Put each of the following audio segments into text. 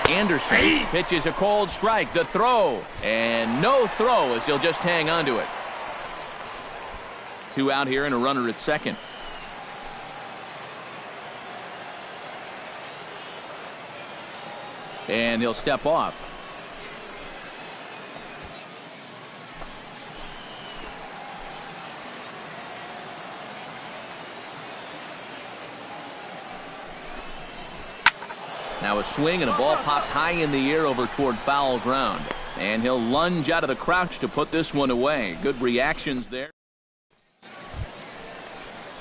Anderson pitches a cold strike. The throw. And no throw as he'll just hang on to it. 2 out here and a runner at second. And he'll step off. Now a swing and a ball popped high in the air over toward foul ground. And he'll lunge out of the crouch to put this one away. Good reactions there.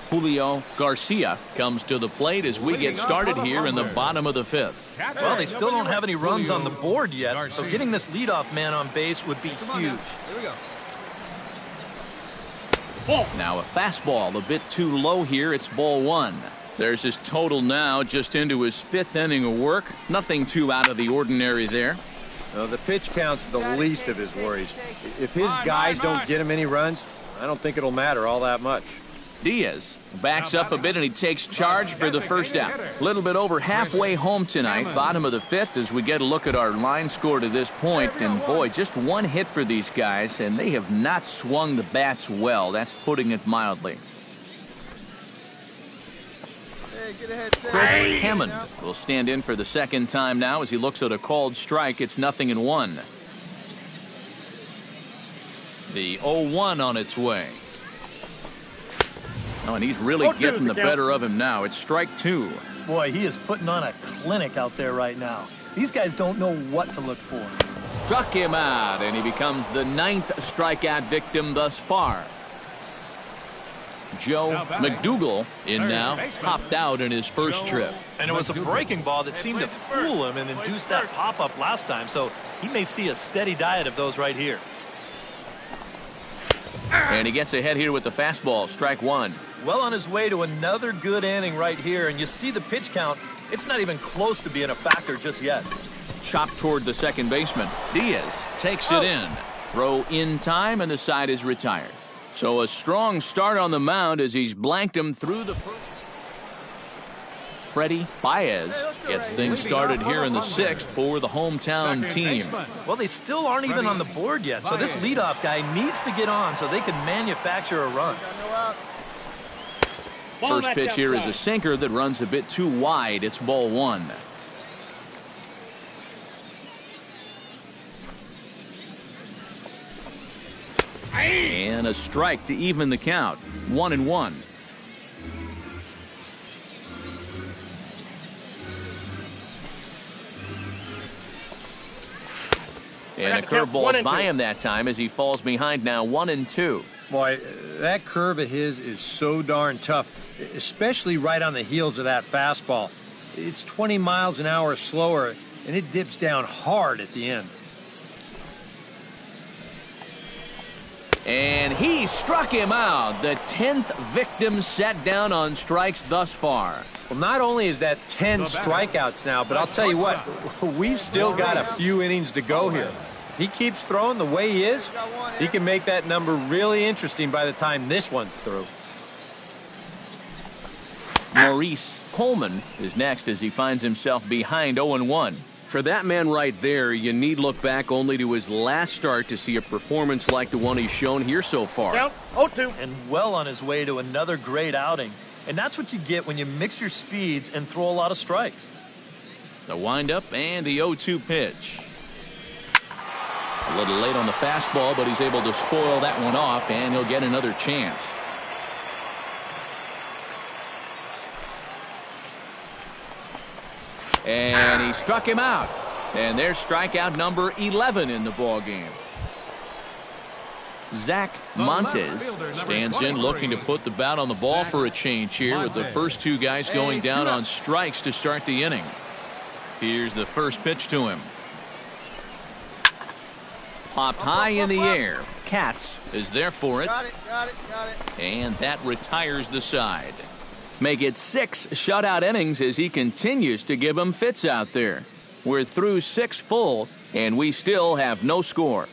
Julio Garcia comes to the plate as we get started here in the bottom of the 5th. Well, they still don't have any runs on the board yet, so getting this leadoff man on base would be huge. Now a fastball a bit too low here. It's ball 1. There's his total now, just into his 5th inning of work. Nothing too out of the ordinary there. Well, the pitch count's the least of his worries. If his guys don't get him any runs, I don't think it'll matter all that much. Diaz backs up a bit and he takes charge for the first out. A little bit over halfway home tonight, bottom of the 5th, as we get a look at our line score to this point. And boy, just 1 hit for these guys, and they have not swung the bats well. That's putting it mildly. Chris Hammond will stand in for the second time now as he looks at a called strike. It's 0-1. The 0-1 on its way. Oh, and he's really getting the better of him now. It's strike 2. Boy, he is putting on a clinic out there right now. These guys don't know what to look for. Struck him out, and he becomes the 9th strikeout victim thus far. Joe McDougal in now, popped out in his first trip. And it was a breaking ball that seemed to fool him and induce that pop-up last time, so he may see a steady diet of those right here. And he gets ahead here with the fastball, strike 1. Well on his way to another good inning right here, and you see the pitch count. It's not even close to being a factor just yet. Chopped toward the second baseman. Diaz takes it in. Throw in time, and the side is retired. So a strong start on the mound as he's blanked him through the first. Freddie Baez gets things started here in the 6th for the hometown team. Well, they still aren't even on the board yet, so this leadoff guy needs to get on so they can manufacture a run. First pitch here is a sinker that runs a bit too wide. It's ball 1. And a strike to even the count. 1-1. And a curveball's by him that time as he falls behind now 1-2. Boy, that curve of his is so darn tough, especially right on the heels of that fastball. It's 20 miles an hour slower, and it dips down hard at the end. And he struck him out. The 10th victim set down on strikes thus far. Well, not only is that 10 strikeouts now, but I'll tell you what, we've still got a few innings to go here. If he keeps throwing the way he is, he can make that number really interesting by the time this one's through. Maurice Coleman is next as he finds himself behind 0-1. For that man right there, you need look back only to his last start to see a performance like the one he's shown here so far. Count 0-2. And well on his way to another great outing. And that's what you get when you mix your speeds and throw a lot of strikes. The windup and the 0-2 pitch. A little late on the fastball, but he's able to spoil that one off, and he'll get another chance. And he struck him out. And there's strikeout number 11 in the ballgame. Zach Montes stands in looking to put the bat on the ball for a change here with the first 2 guys going down on strikes to start the inning. Here's the first pitch to him. Popped high in the air. Katz is there for it. Got it. And that retires the side. Make it 6 shutout innings as he continues to give them fits out there. We're through 6 full, and we still have no score.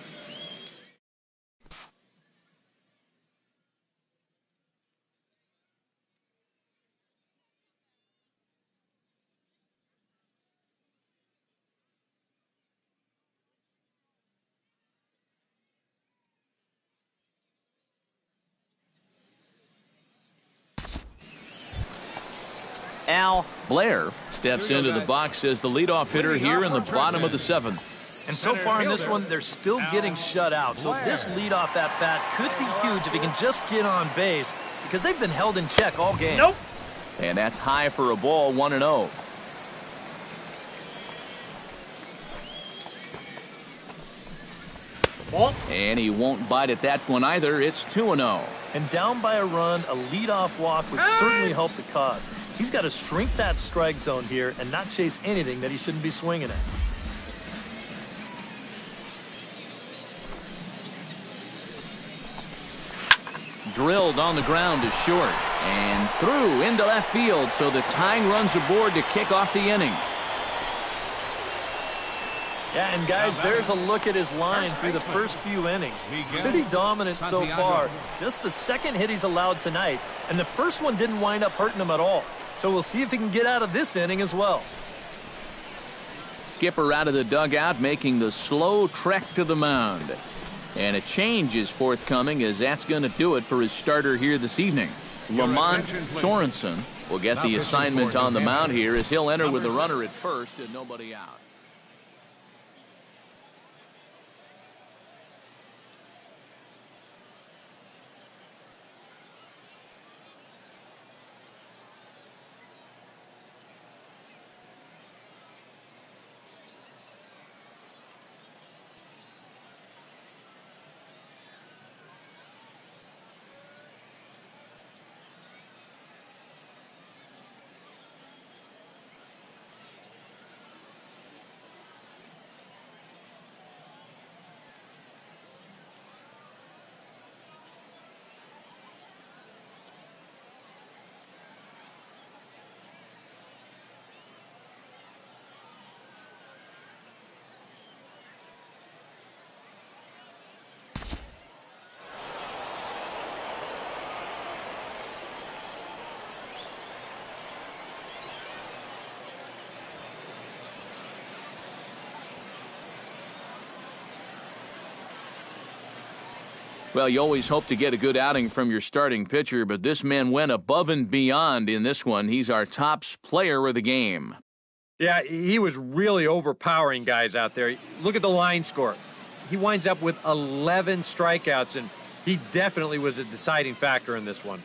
Al Blair steps into the box as the leadoff hitter here in the bottom of the 7th. And so far in this one, they're still getting shut out. So this leadoff at-bat could be huge if he can just get on base, because they've been held in check all game. Nope. And that's high for a ball, 1-0. And he won't bite at that one either. It's 2-0. And down by a run, a leadoff walk would certainly help the cause. He's got to shrink that strike zone here and not chase anything that he shouldn't be swinging at. Drilled on the ground is short and through into left field, so the tying runs aboard to kick off the inning. Yeah, and guys, there's a look at his line through the first few innings. Pretty dominant so far. Just the second hit he's allowed tonight, and the first one didn't wind up hurting him at all. So we'll see if he can get out of this inning as well. Skipper out of the dugout, making the slow trek to the mound. And a change is forthcoming, as that's going to do it for his starter here this evening. Lamont Sorensen will get the assignment on the mound here, as he'll enter with a runner at first and nobody out. Well, you always hope to get a good outing from your starting pitcher, but this man went above and beyond in this one. He's our top player of the game. Yeah, he was really overpowering guys out there. Look at the line score. He winds up with 11 strikeouts, and he definitely was a deciding factor in this one.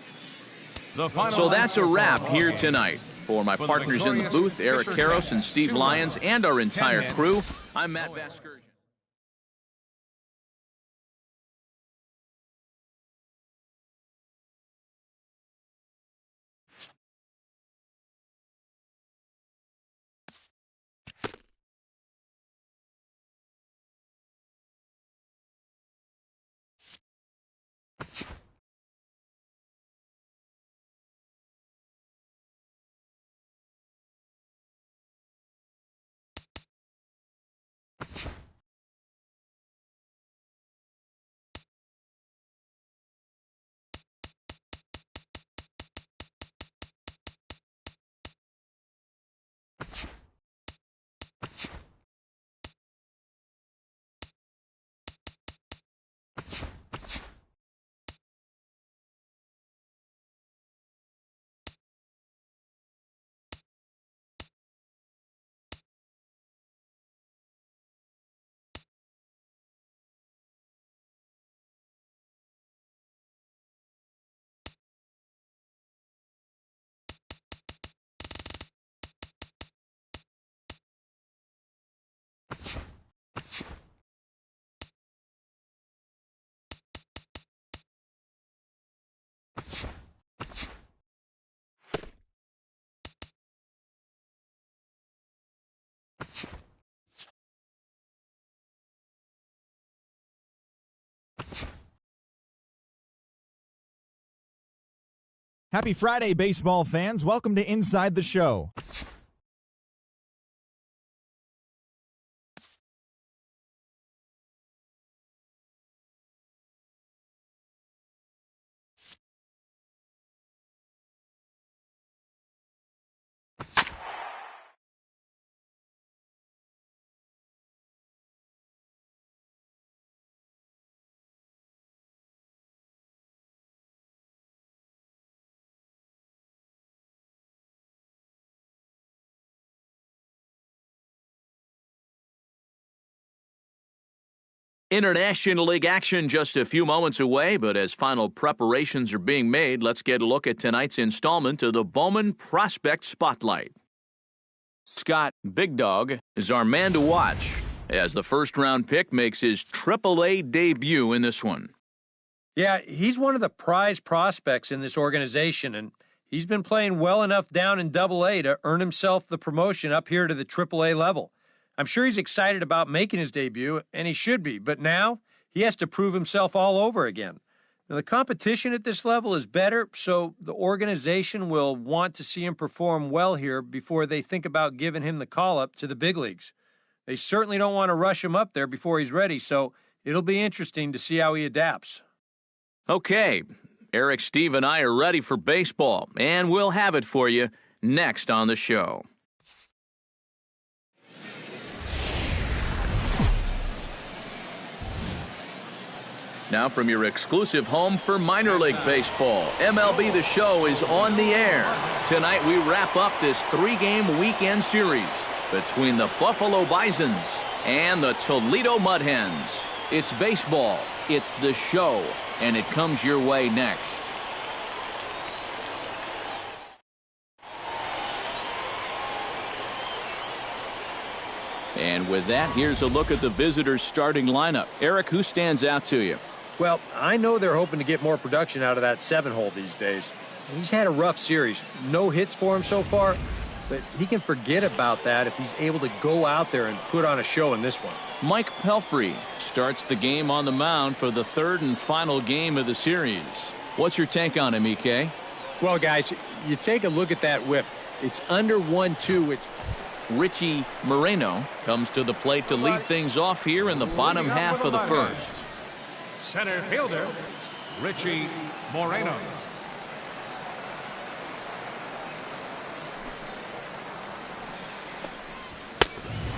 So that's a wrap here tonight. For my partners in the booth, Eric Karros and Steve Lyons, and our entire crew, I'm Matt Vasgersian. Happy Friday, baseball fans. Welcome to Inside the Show. International League action just a few moments away, but as final preparations are being made, let's get a look at tonight's installment of the Bowman Prospect Spotlight. Scott Big Dog is our man to watch as the first-round pick makes his AAA debut in this one. Yeah, he's one of the prize prospects in this organization, and he's been playing well enough down in AA to earn himself the promotion up here to the AAA level. I'm sure he's excited about making his debut, and he should be, but now he has to prove himself all over again. Now, the competition at this level is better, so the organization will want to see him perform well here before they think about giving him the call-up to the big leagues. They certainly don't want to rush him up there before he's ready, so it'll be interesting to see how he adapts. Okay, Eric, Steve, and I are ready for baseball, and we'll have it for you next on the show. Now from your exclusive home for minor league baseball, MLB The Show is on the air. Tonight we wrap up this 3-game weekend series between the Buffalo Bisons and the Toledo Mud Hens. It's baseball, it's The Show, and it comes your way next. And with that, here's a look at the visitors' starting lineup. Eric, who stands out to you? Well, I know they're hoping to get more production out of that 7-hole these days. He's had a rough series. No hits for him so far, but he can forget about that if he's able to go out there and put on a show in this one. Mike Pelfrey starts the game on the mound for the third and final game of the series. What's your take on him, EK? Well, guys, you take a look at that whip. It's under 1-2. It's Richie Moreno comes to the plate to lead things off here in the bottom half of the first. Center fielder, Richie Moreno.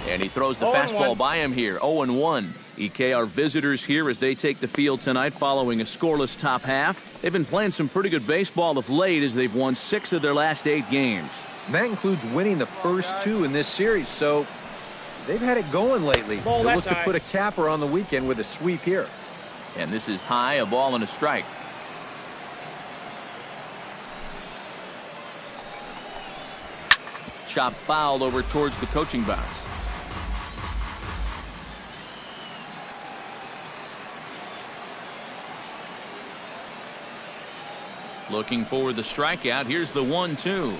And he throws the fastball by him here, 0-1. EK, our visitors here as they take the field tonight following a scoreless top half. They've been playing some pretty good baseball of late as they've won 6 of their last 8 games. And that includes winning the first 2 in this series, so they've had it going lately. They'll look to put a capper on the weekend with a sweep here. And this is high, a ball and a strike. Chop fouled over towards the coaching box. Looking for the strikeout. Here's the 1-2.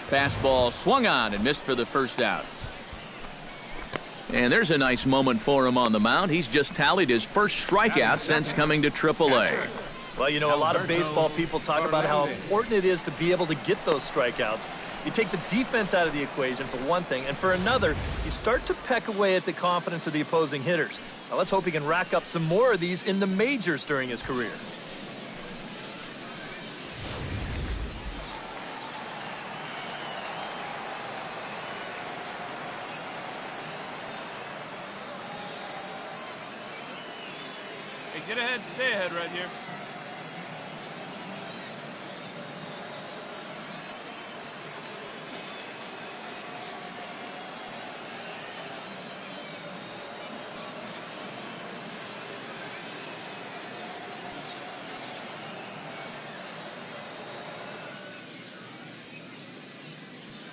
Fastball swung on and missed for the first out. And there's a nice moment for him on the mound. He's just tallied his first strikeout since coming to AAA. Well, you know, a lot of baseball people talk about how important it is to be able to get those strikeouts. You take the defense out of the equation for one thing, and for another, you start to peck away at the confidence of the opposing hitters. Now let's hope he can rack up some more of these in the majors during his career. Get ahead, stay ahead right here.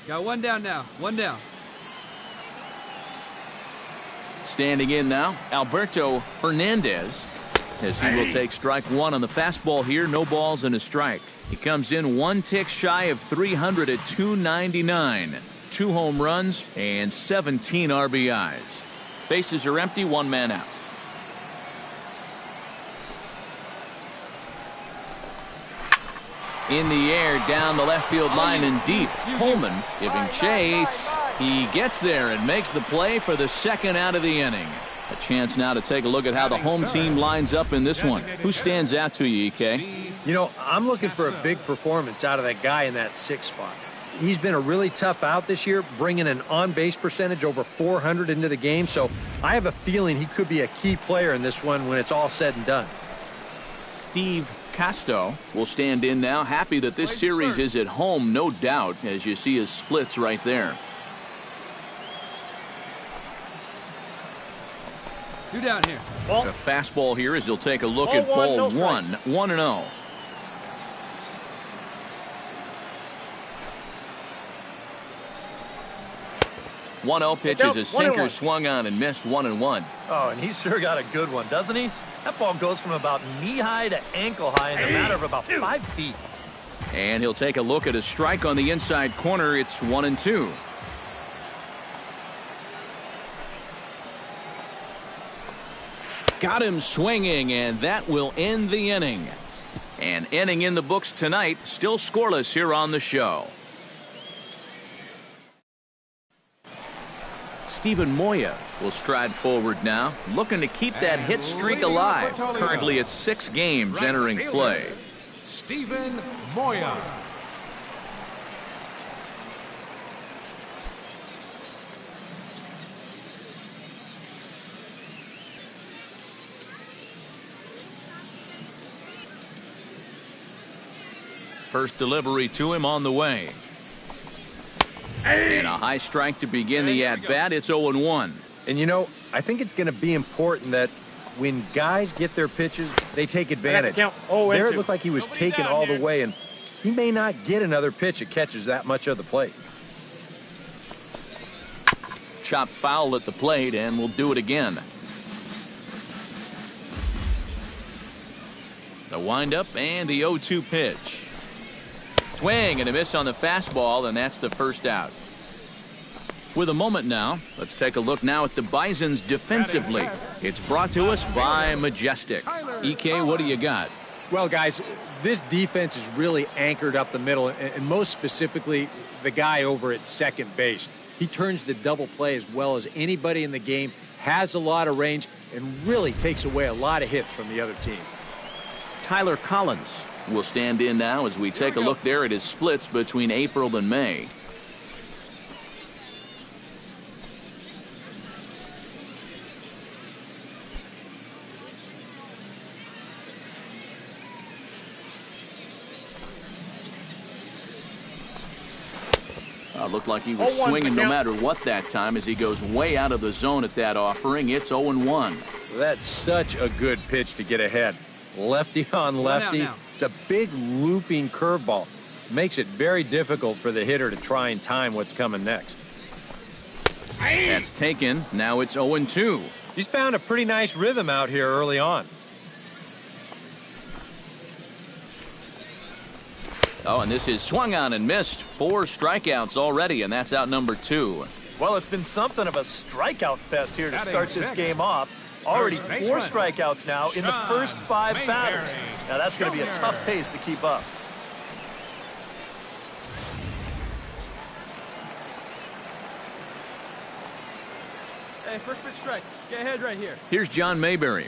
Got one down now. One down. Standing in now, Alberto Fernandez, as he will take strike 1 on the fastball here. No balls and a strike. He comes in 1 tick shy of 300 at 299. 2 home runs and 17 RBIs. Bases are empty, 1 man out. In the air, down the left field line and deep. Coleman giving chase. He gets there and makes the play for the 2nd out of the inning. A chance now to take a look at how the home team lines up in this one. Who stands out to you, EK? You know, I'm looking for a big performance out of that guy in that 6th spot. He's been a really tough out this year, bringing an on-base percentage over 400 into the game, so I have a feeling he could be a key player in this one when it's all said and done. Steve Casto will stand in now, happy that this series is at home, no doubt, as you see his splits right there. Two down here. A fastball here as he'll take a look at ball one. 1-0. One 0 pitch is a sinker swung on and missed. 1-1. Oh, and he sure got a good one, doesn't he? That ball goes from about knee-high to ankle-high in a matter of about 5 feet. And he'll take a look at a strike on the inside corner. It's 1-2. Got him swinging, and that will end the inning. An inning in the books tonight, still scoreless here on the show. Steven Moya will stride forward now, looking to keep that hit streak alive. Currently at 6 games entering play. Steven Moya. First delivery to him on the way. And a high strike to begin the at-bat. It's 0-1. And, you know, I think it's going to be important that when guys get their pitches, they take advantage. There it looked like he was taken all the way, and he may not get another pitch that catches that much of the plate. Chop foul at the plate, and we'll do it again. The windup and the 0-2 pitch. Swing and a miss on the fastball, and that's the first out. With a moment now, let's take a look now at the Bisons defensively. It's brought to us by Majestic. EK, what do you got? Well, guys, this defense is really anchored up the middle, and most specifically, the guy over at second base. He turns the double play as well as anybody in the game, has a lot of range, and really takes away a lot of hits from the other team. Tyler Collins will stand in now as we take a look there at his splits between April and May. Looked like he was swinging no matter what that time as he goes way out of the zone at that offering. It's 0-1. That's such a good pitch to get ahead. Lefty on lefty. It's a big looping curveball. Makes it very difficult for the hitter to try and time what's coming next. That's taken. Now it's 0-2. He's found a pretty nice rhythm out here early on. Oh, and this is swung on and missed. 4 strikeouts already, and that's out number 2. Well, it's been something of a strikeout fest here to start this game off. Already 4 strikeouts now in the first 5 batters. Now that's going to be a tough pace to keep up. Hey, first pitch strike. Get ahead right here. Here's John Mayberry.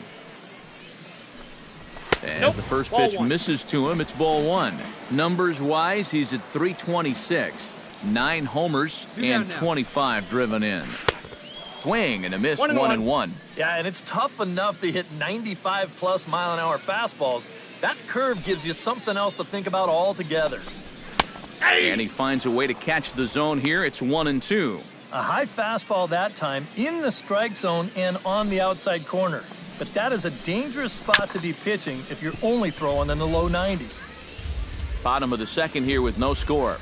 As the first pitch misses to him, it's ball 1. Numbers-wise, he's at 326. 9 homers and 25 driven in. Swing and a miss, 1-1. Yeah, and it's tough enough to hit 95-plus mile-an-hour fastballs. That curve gives you something else to think about altogether. And he finds a way to catch the zone here. It's 1-2. A high fastball that time in the strike zone and on the outside corner. But that is a dangerous spot to be pitching if you're only throwing in the low 90s. Bottom of the second here with no score.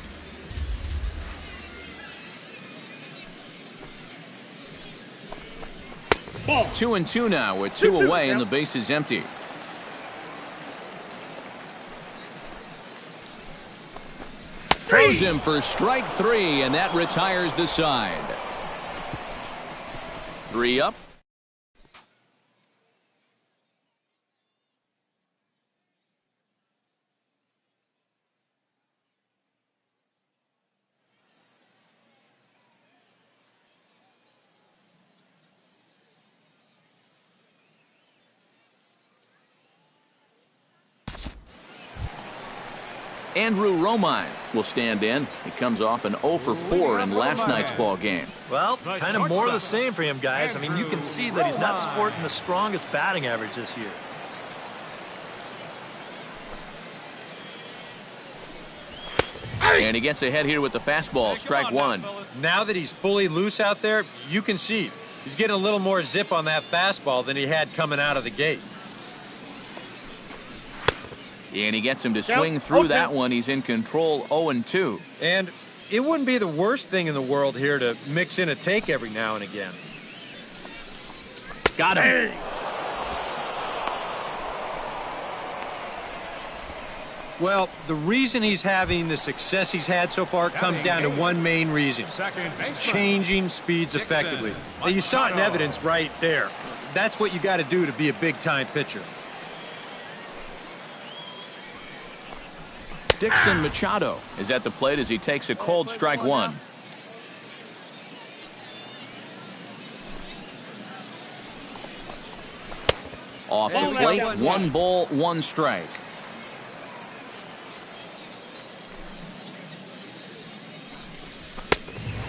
Ball. 2-2 now with 2 away and the base is empty. Throws him for strike 3, and that retires the side. 3 up. Andrew Romine will stand in. He comes off an 0 for 4 in last night's ball game. Well, kind of more of the same for him, guys. I mean, you can see that he's not sporting the strongest batting average this year. And he gets ahead here with the fastball, strike 1. Now that he's fully loose out there, you can see He's getting a little more zip on that fastball than he had coming out of the gate. And he gets him to swing through that one. He's in control, 0-2. And it wouldn't be the worst thing in the world here to mix in a take every now and again. Got him. Well, the reason he's having the success he's had so far comes down to one main reason. He's changing speeds effectively. Now, you saw it in evidence right there. That's what you got to do to be a big-time pitcher. Dixon Machado is at the plate as he takes a cold strike one. Off the plate, 1 ball, 1 strike.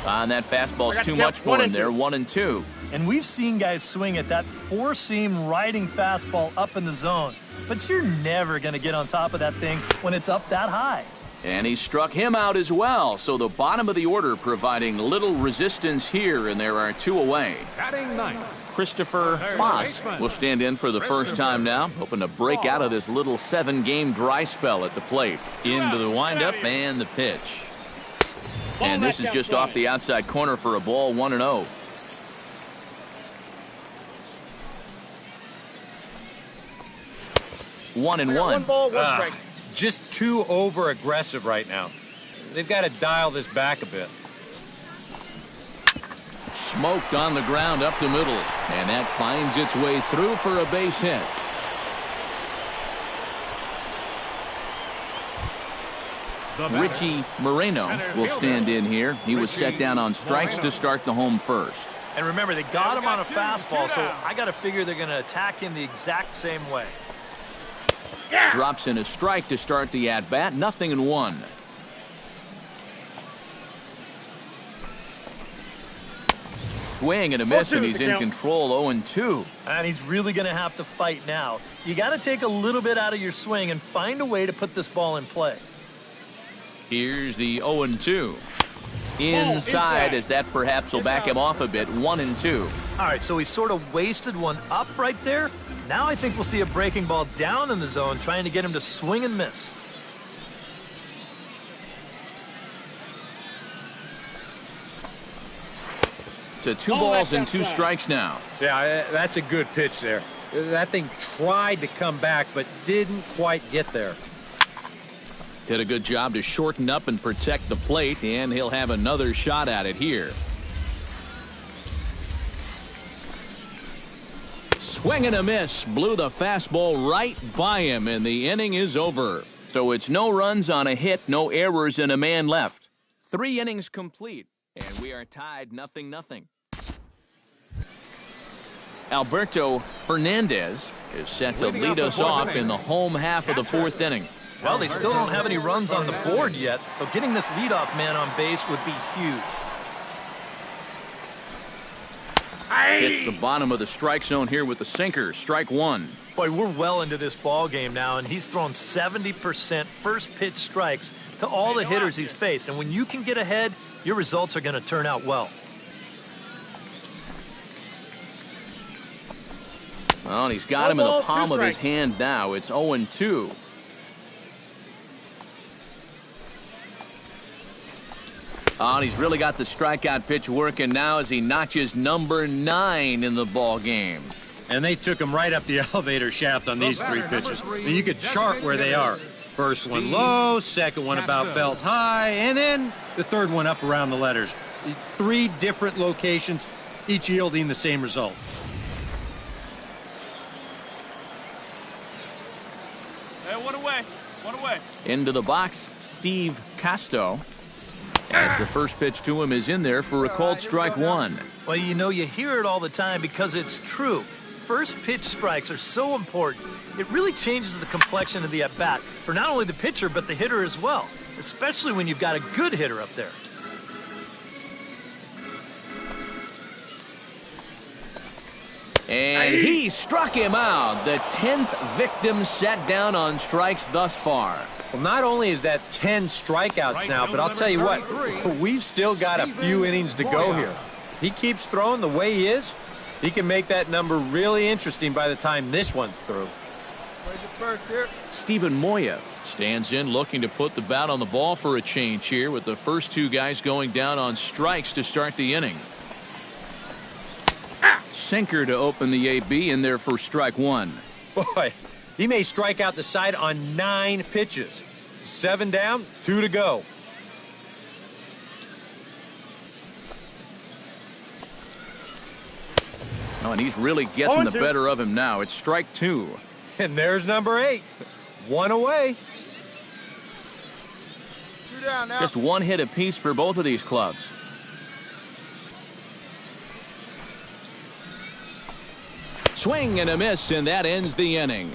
And that fastball's too much for him there, 1-2. And we've seen guys swing at that four-seam riding fastball up in the zone. But you're never going to get on top of that thing when it's up that high. And he struck him out as well. So the bottom of the order providing little resistance here, and there are 2 away. Batting ninth, Christopher Haas will stand in for the first time now, hoping to break out of this little 7-game dry spell at the plate. Into the windup and the pitch. And this is just off the outside corner for a ball, 1-0. One and one. Just too over-aggressive right now. They've got to dial this back a bit. Smoked on the ground up the middle. And that finds its way through for a base hit. Richie Moreno will stand in here. He was set down on strikes to start the home first. And remember, they got him on a fastball, so I got to figure they're going to attack him the exact same way. Drops in a strike to start the at-bat. 0-1. Swing and a miss, and he's in control, 0-2. And he's really going to have to fight now. You got to take a little bit out of your swing and find a way to put this ball in play. Here's the 0-2. Inside, as that perhaps will back him off a bit. 1-2. All right, so he sort of wasted one up right there. Now I think we'll see a breaking ball down in the zone, trying to get him to swing and miss. To 2 balls and 2 strikes now. Yeah, that's a good pitch there. That thing tried to come back, but didn't quite get there. Did a good job to shorten up and protect the plate, and he'll have another shot at it here. Swing and a miss. Blew the fastball right by him, and the inning is over. So it's no runs on a hit, no errors, and a man left. 3 innings complete, and we are tied 0-0. Alberto Fernandez is set to lead us off in the home half of the 4th inning. Well, they still don't have any runs on the board yet, so getting this leadoff man on base would be huge. Hits the bottom of the strike zone here with the sinker. Strike 1. Boy, we're well into this ball game now, and he's thrown 70% first pitch strikes to all the hitters he's faced. And when you can get ahead, your results are going to turn out well. Well, and he's got him in the palm of his hand now. It's 0-2. Oh, and he's really got the strikeout pitch working now as he notches number 9 in the ball game. And they took him right up the elevator shaft on these 3 pitches. And you could chart where they are. First one low, second one about belt high, and then the third one up around the letters. 3 different locations, each yielding the same result. Hey, one away. One away. Into the box, Steve Casto. As the first pitch to him is in there for a called strike 1. Well, you know, you hear it all the time because it's true. First pitch strikes are so important. It really changes the complexion of the at-bat for not only the pitcher but the hitter as well, especially when you've got a good hitter up there. And he struck him out. The 10th victim set down on strikes thus far. Well, not only is that 10 strikeouts now, but I'll tell you what, we've still got a few innings to go here. he keeps throwing the way he is, he can make that number really interesting by the time this one's through. Stephen Moya stands in looking to put the bat on the ball for a change here with the first two guys going down on strikes to start the inning. Sinker to open the AB in there for strike one. Boy, he may strike out the side on 9 pitches. 7 down, 2 to go. Oh, and he's really getting the better of him now. It's strike 2. And there's number 8. 1 away. 2 down now. Just 1 hit apiece for both of these clubs. Swing and a miss, and that ends the inning.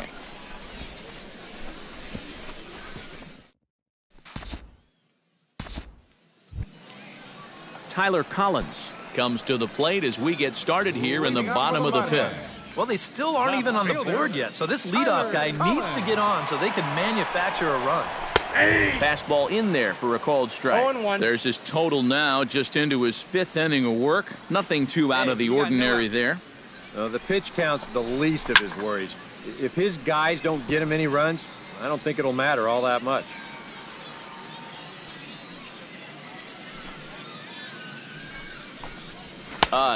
Tyler Collins comes to the plate as we get started here in the bottom of the 5th. Well, they still aren't even on the board yet, so this leadoff guy needs to get on so they can manufacture a run. Fastball in there for a called strike. There's his total now, just into his 5th inning of work. Nothing too out of the ordinary there. The pitch count's the least of his worries. If his guys don't get him any runs, I don't think it'll matter all that much.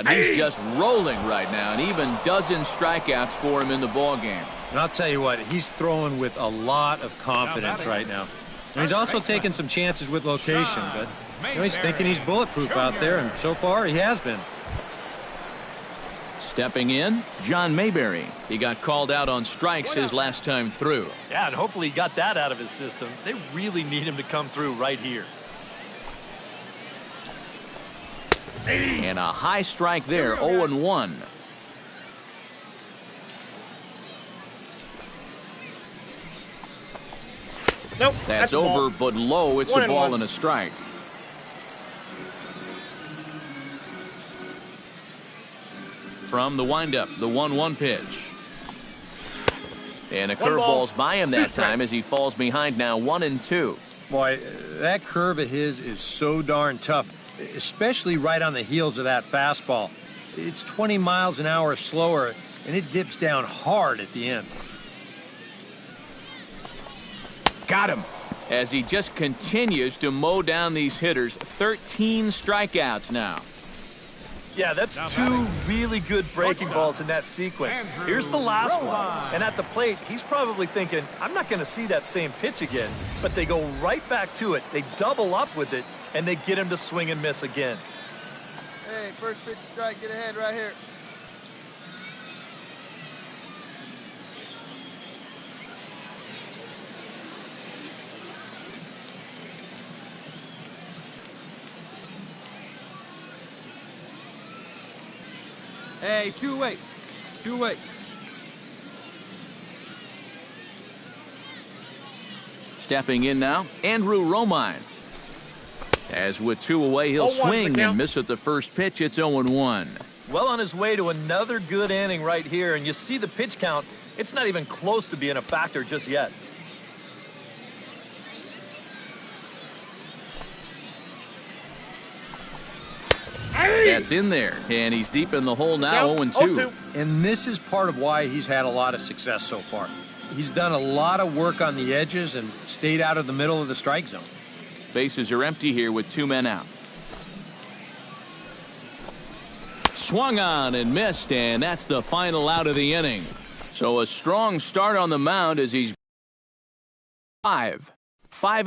He's just rolling right now, and even dozen strikeouts for him in the ballgame. And I'll tell you what, he's throwing with a lot of confidence right now. And he's also taking some chances with location, but he's thinking he's bulletproof out there, and so far he has been. Stepping in, John Mayberry. He got called out on strikes his last time through. Yeah, and hopefully he got that out of his system. They really need him to come through right here. And a high strike there, 0-1. Nope. That's over, but low. It's a ball and a strike. From the windup, the 1-1 pitch. And a curveball's by him that time as he falls behind now 1-2. Boy, that curve of his is so darn tough, especially right on the heels of that fastball. It's 20 miles an hour slower, and it dips down hard at the end. Got him. As he just continues to mow down these hitters. 13 strikeouts now. Yeah, that's 2 really good breaking balls in that sequence. Here's the last one. And at the plate, he's probably thinking, I'm not going to see that same pitch again. But they go right back to it. They double up with it, and they get him to swing and miss again. Hey, first pitch strike, get ahead right here. Hey, 2-way. 2-way. Stepping in now, Andrew Romine. As with 2 away, he'll swing and miss at the first pitch. It's 0-1. Well on his way to another good inning right here, and you see the pitch count. It's not even close to being a factor just yet. That's in there, and he's deep in the hole now, 0-2. And this is part of why he's had a lot of success so far. He's done a lot of work on the edges and stayed out of the middle of the strike zone. Bases are empty here with 2 men out. Swung on and missed, and that's the final out of the inning. So a strong start on the mound as he's 5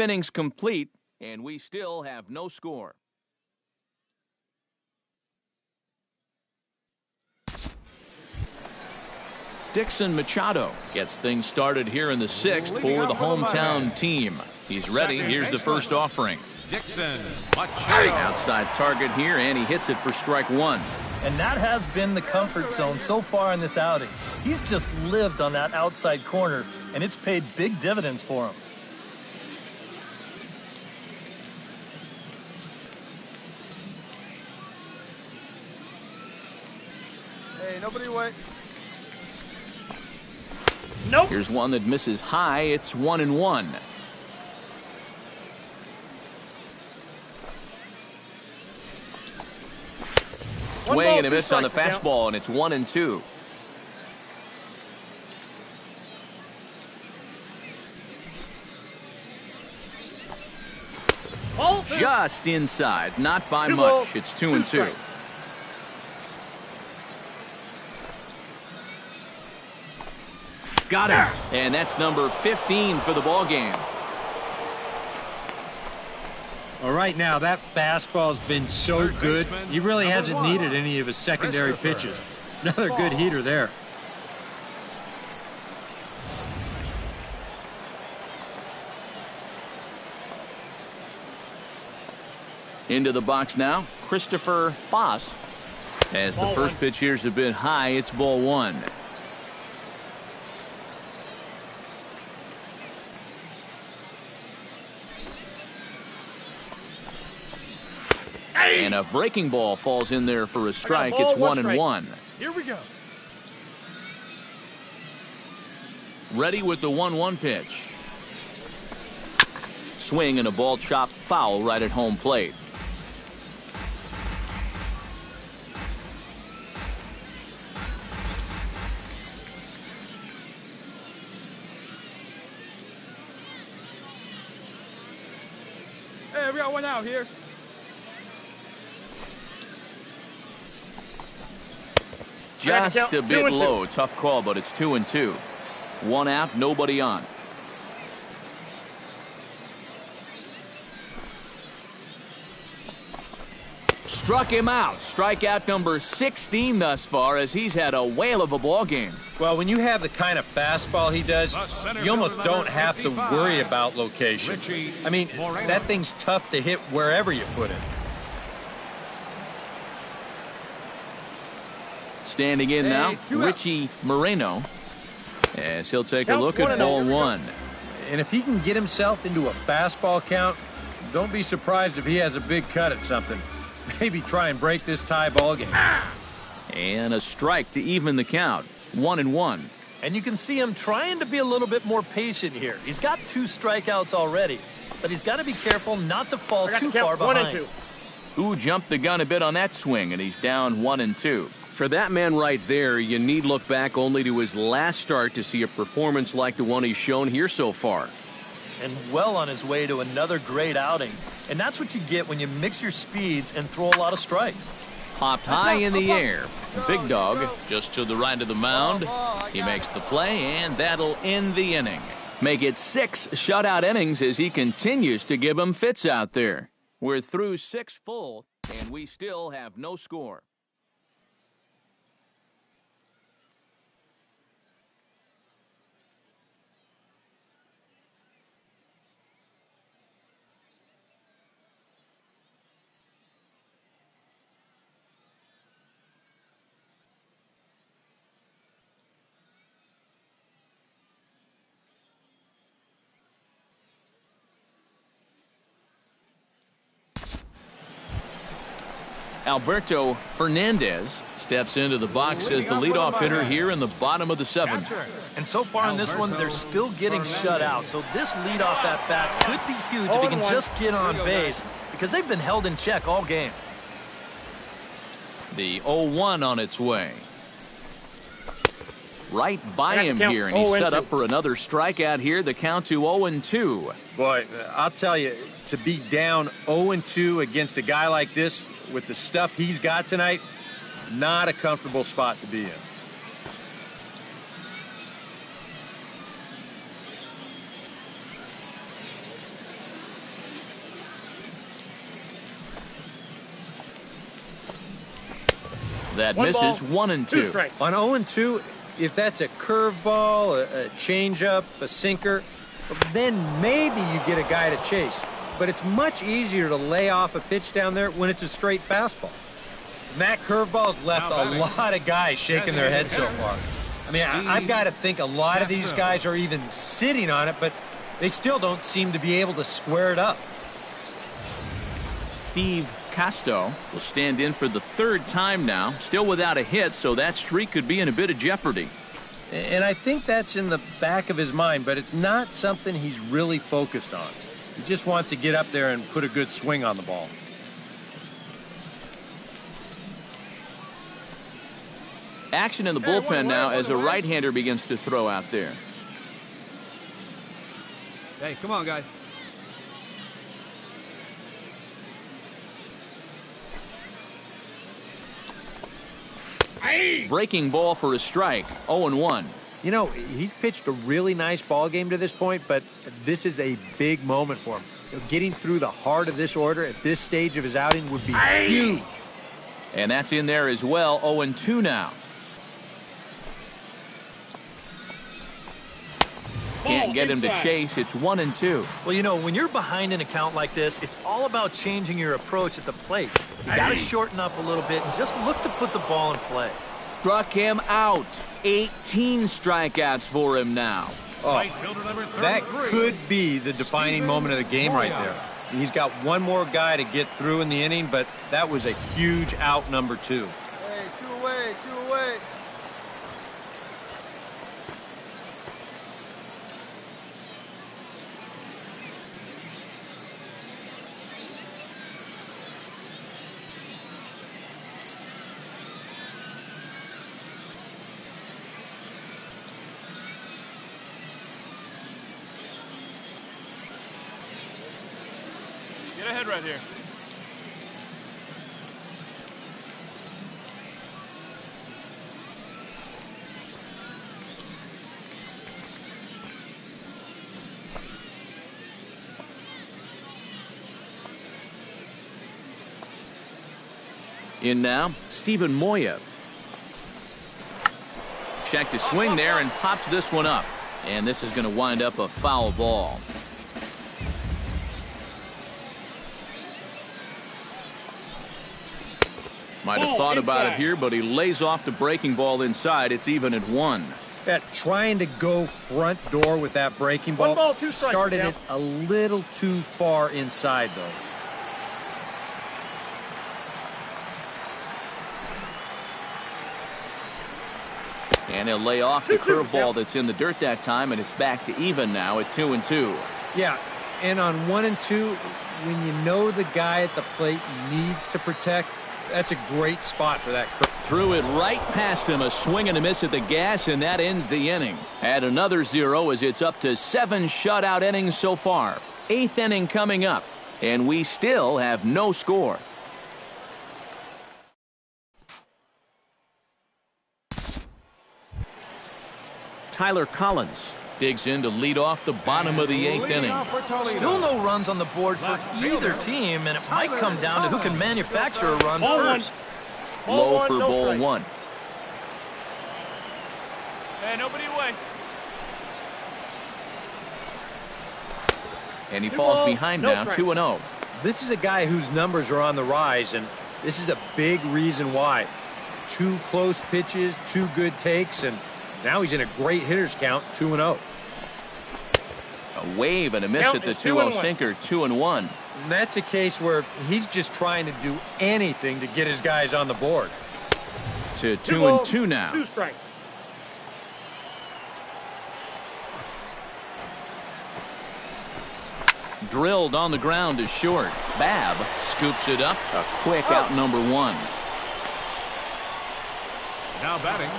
innings complete, and we still have no score. Dixon Machado gets things started here in the 6th for the hometown team. He's ready. Here's the first offering. Dixon Machado. Outside target here, and he hits it for strike 1. And that has been the comfort zone so far in this outing. He's just lived on that outside corner, and it's paid big dividends for him. Hey, nobody wait. Nope. Here's one that misses high. It's 1-1. Swing and a miss on the fastball, and it's 1-2. Just inside, not by much. It's 2-2. Got him. And that's number 15 for the ball game. All right, now that fastball's been so good, he really hasn't needed any of his secondary pitches. Another good heater there. Into the box now, Christopher Foss. As the first pitch here's a bit high, it's ball one. And a breaking ball falls in there for a strike. It's 1-1. Here we go. Ready with the 1-1 pitch. Swing and a ball chopped foul right at home plate. Hey, we got one out here. Just a bit low. Tough call, but it's 2-2. One out, nobody on. Struck him out. Strikeout number 16 thus far, as he's had a whale of a ball game. Well, when you have the kind of fastball he does, you almost don't have to worry about location. I mean, that thing's tough to hit wherever you put it. Standing in now, Richie Moreno, as he'll take a look at ball one. And if he can get himself into a fastball count, don't be surprised if he has a big cut at something. Maybe try and break this tie ball game. And a strike to even the count. 1-1. And you can see him trying to be a little bit more patient here. He's got 2 strikeouts already, but he's got to be careful not to fall too far behind. Who jumped the gun a bit on that swing, and he's down 1-2. For that man right there, you need look back only to his last start to see a performance like the one he's shown here so far. And well on his way to another great outing. And that's what you get when you mix your speeds and throw a lot of strikes. Popped high in the air. Big Dog just to the right of the mound. He makes the play, and that'll end the inning. Make it 6 shutout innings as he continues to give them fits out there. We're through 6 full, and we still have no score. Alberto Fernandez steps into the box as the leadoff hitter here in the bottom of the 7th. And so far in this one, they're still getting shut out. So this leadoff at bat could be huge if he can just get on base, because they've been held in check all game. The 0-1 on its way. Right by him here, and he's set up for another strikeout here. The count to 0-2. Boy, I'll tell you, to be down 0-2 against a guy like this with the stuff he's got tonight, not a comfortable spot to be in. That misses 1-2. On 0-2, if that's a curveball, a changeup, a sinker, then maybe you get a guy to chase. But it's much easier to lay off a pitch down there when it's a straight fastball. And that curveball's left a lot of guys shaking their heads so far. I mean, I've got to think a lot of these guys are even sitting on it, but they still don't seem to be able to square it up. Steve Casto will stand in for the 3rd time now, still without a hit, so that streak could be in a bit of jeopardy. And I think that's in the back of his mind, but it's not something he's really focused on. He just wants to get up there and put a good swing on the ball. Action in the bullpen now as a right-hander begins to throw out there. Hey, come on, guys. Breaking ball for a strike, 0-1. You know, he's pitched a really nice ball game to this point, but this is a big moment for him. Getting through the heart of this order at this stage of his outing would be huge. And that's in there as well, 0-2 now. Can't get him to chase. It's 1-2. Well, you know, when you're behind an account like this, it's all about changing your approach at the plate. You got to shorten up a little bit and just look to put the ball in play. Struck him out. 18 strikeouts for him now. Oh, that could be the defining moment of the game right there. He's got one more guy to get through in the inning, but that was a huge out, number 2. Hey, two away, two away. Get ahead right here. In now, Steven Moya. Check to swing there and pops this one up. And this is going to wind up a foul ball. Might have thought about it here, but he lays off the breaking ball inside. It's even at 1. Yeah, trying to go front door with that breaking ball, started it a little too far inside, though. And he'll lay off the curveball that's in the dirt that time, and it's back to even now at 2-2. Yeah, and on 1 and 2, when you know the guy at the plate needs to protect, that's a great spot for that curve. Threw it right past him, a swing and a miss at the gas, and that ends the inning. Add another 0 as it's up to 7 shutout innings so far. 8th inning coming up, and we still have no score. Tyler Collins digs in to lead off the bottom of the 8th inning. Still no runs on the board for either team, and it might come down to who can manufacture a run first. Low for ball 1. Hey, nobody away. And he falls behind now, 2-0. This is a guy whose numbers are on the rise, and this is a big reason why. 2 close pitches, 2 good takes, and now he's in a great hitter's count, 2-0. A wave and a miss at the 2-0 sinker, 2-1. And that's a case where he's just trying to do anything to get his guys on the board. To 2-2 now. 2 strikes. Drilled on the ground is short. Babb scoops it up. A quick out, number 1. Now batting,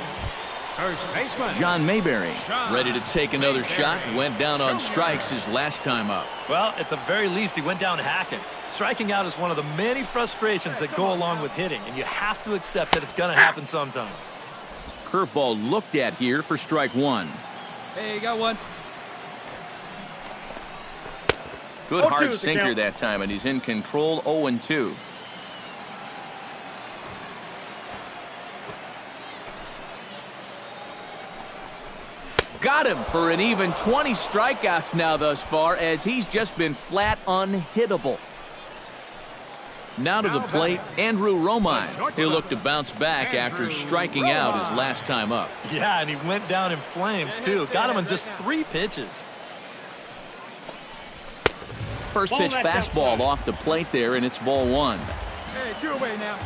first baseman John Mayberry ready to take another shot. Went down on strikes his last time up. Well, at the very least, he went down hacking. Striking out is one of the many frustrations that go along with hitting, and you have to accept that it's going to happen sometimes. Curveball looked at here for strike 1. Hey, you got one. Good hard sinker that time, and he's in control, 0-2. Got him for an even 20 strikeouts now thus far, as he's just been flat unhittable. Now to the plate, Andrew Romine. He'll look to bounce back after striking out his last time up. Yeah, and he went down in flames, too. Got him in just 3 pitches. First pitch fastball off the plate there, and it's ball 1. Hey, 2 away now.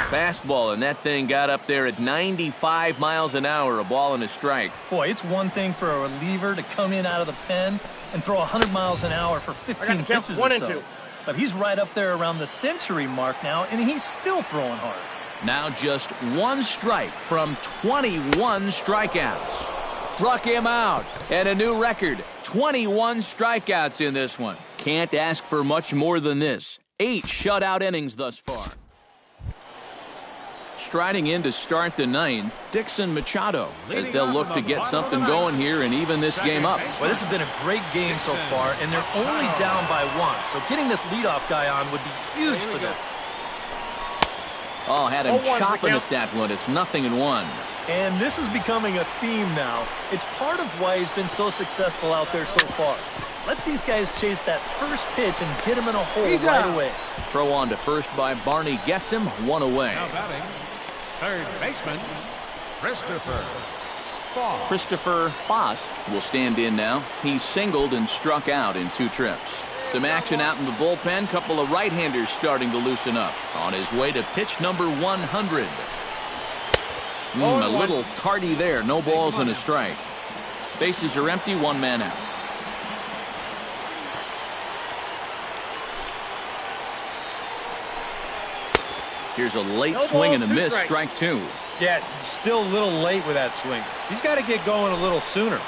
Fastball, and that thing got up there at 95 miles an hour, a ball and a strike. Boy, it's one thing for a reliever to come in out of the pen and throw 100 miles an hour for 15 pitches or so. but he's right up there around the century mark now, and he's still throwing hard. Now just one strike from 21 strikeouts. Struck him out, and a new record, 21 strikeouts in this one. Can't ask for much more than this. 8 shutout innings thus far. Striding in to start the ninth, Dixon Machado, as they'll look to get something going here and even this game up. Well, this has been a great game so far, and they're only down by 1. So getting this leadoff guy on would be huge for them. Oh, had him chopping at that one. It's 0-1. And this is becoming a theme now. It's part of why he's been so successful out there so far. Let these guys chase that first pitch and get him in a hole right away. Throw on to first by Barney gets him 1 away. Now batting, third baseman, Christopher Foss. Christopher Foss will stand in now. He's singled and struck out in 2 trips. Some action out in the bullpen. Couple of right-handers starting to loosen up. On his way to pitch number 100. A little tardy there. No balls and a strike. Bases are empty. 1 man out. Here's a late swing and a miss. Strike 2. Yeah, still a little late with that swing. He's got to get going a little sooner.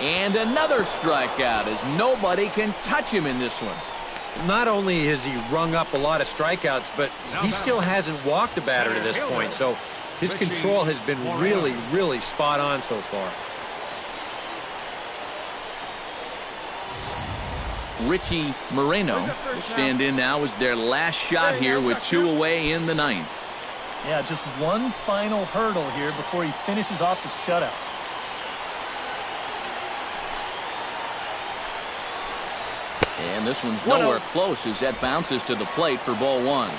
And another strikeout as nobody can touch him in this one. Not only has he rung up a lot of strikeouts, but he still hasn't walked a batter to this point. So his control has been really, really spot on so far. Richie Moreno will stand in now as their last shot here with 2 away in the ninth. Yeah, just one final hurdle here before he finishes off the shutout. And this one's nowhere close as that bounces to the plate for ball 1.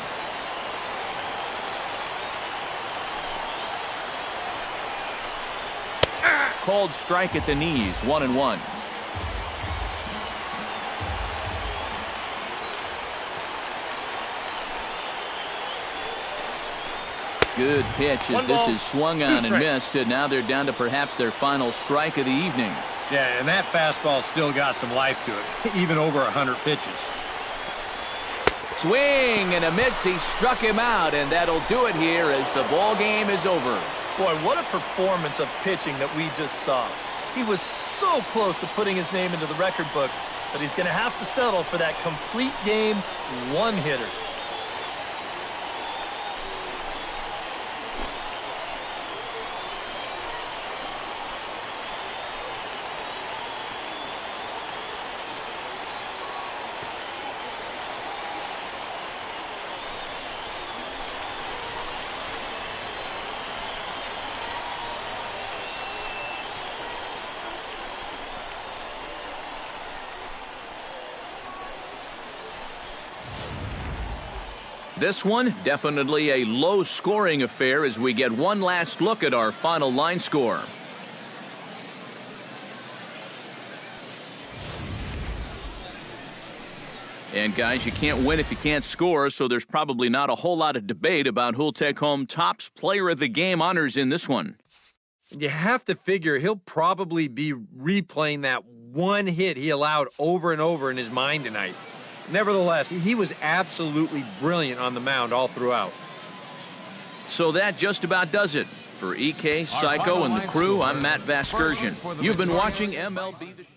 Called strike at the knees, 1-1. Good pitch as this is swung on and missed, and now they're down to perhaps their final strike of the evening. Yeah, and that fastball still got some life to it, even over 100 pitches. Swing and a miss. He struck him out, and that'll do it here as the ball game is over. Boy, what a performance of pitching that we just saw. He was so close to putting his name into the record books, but he's going to have to settle for that complete game one-hitter. This one, definitely a low-scoring affair as we get one last look at our final line score. And guys, you can't win if you can't score, so there's probably not a whole lot of debate about who'll take home Topps Player of the Game honors in this one. You have to figure he'll probably be replaying that one hit he allowed over and over in his mind tonight. Nevertheless, he was absolutely brilliant on the mound all throughout. So that just about does it. For EK, Psycho, and the crew, I'm Matt Vasgersian. You've been watching MLB The Show.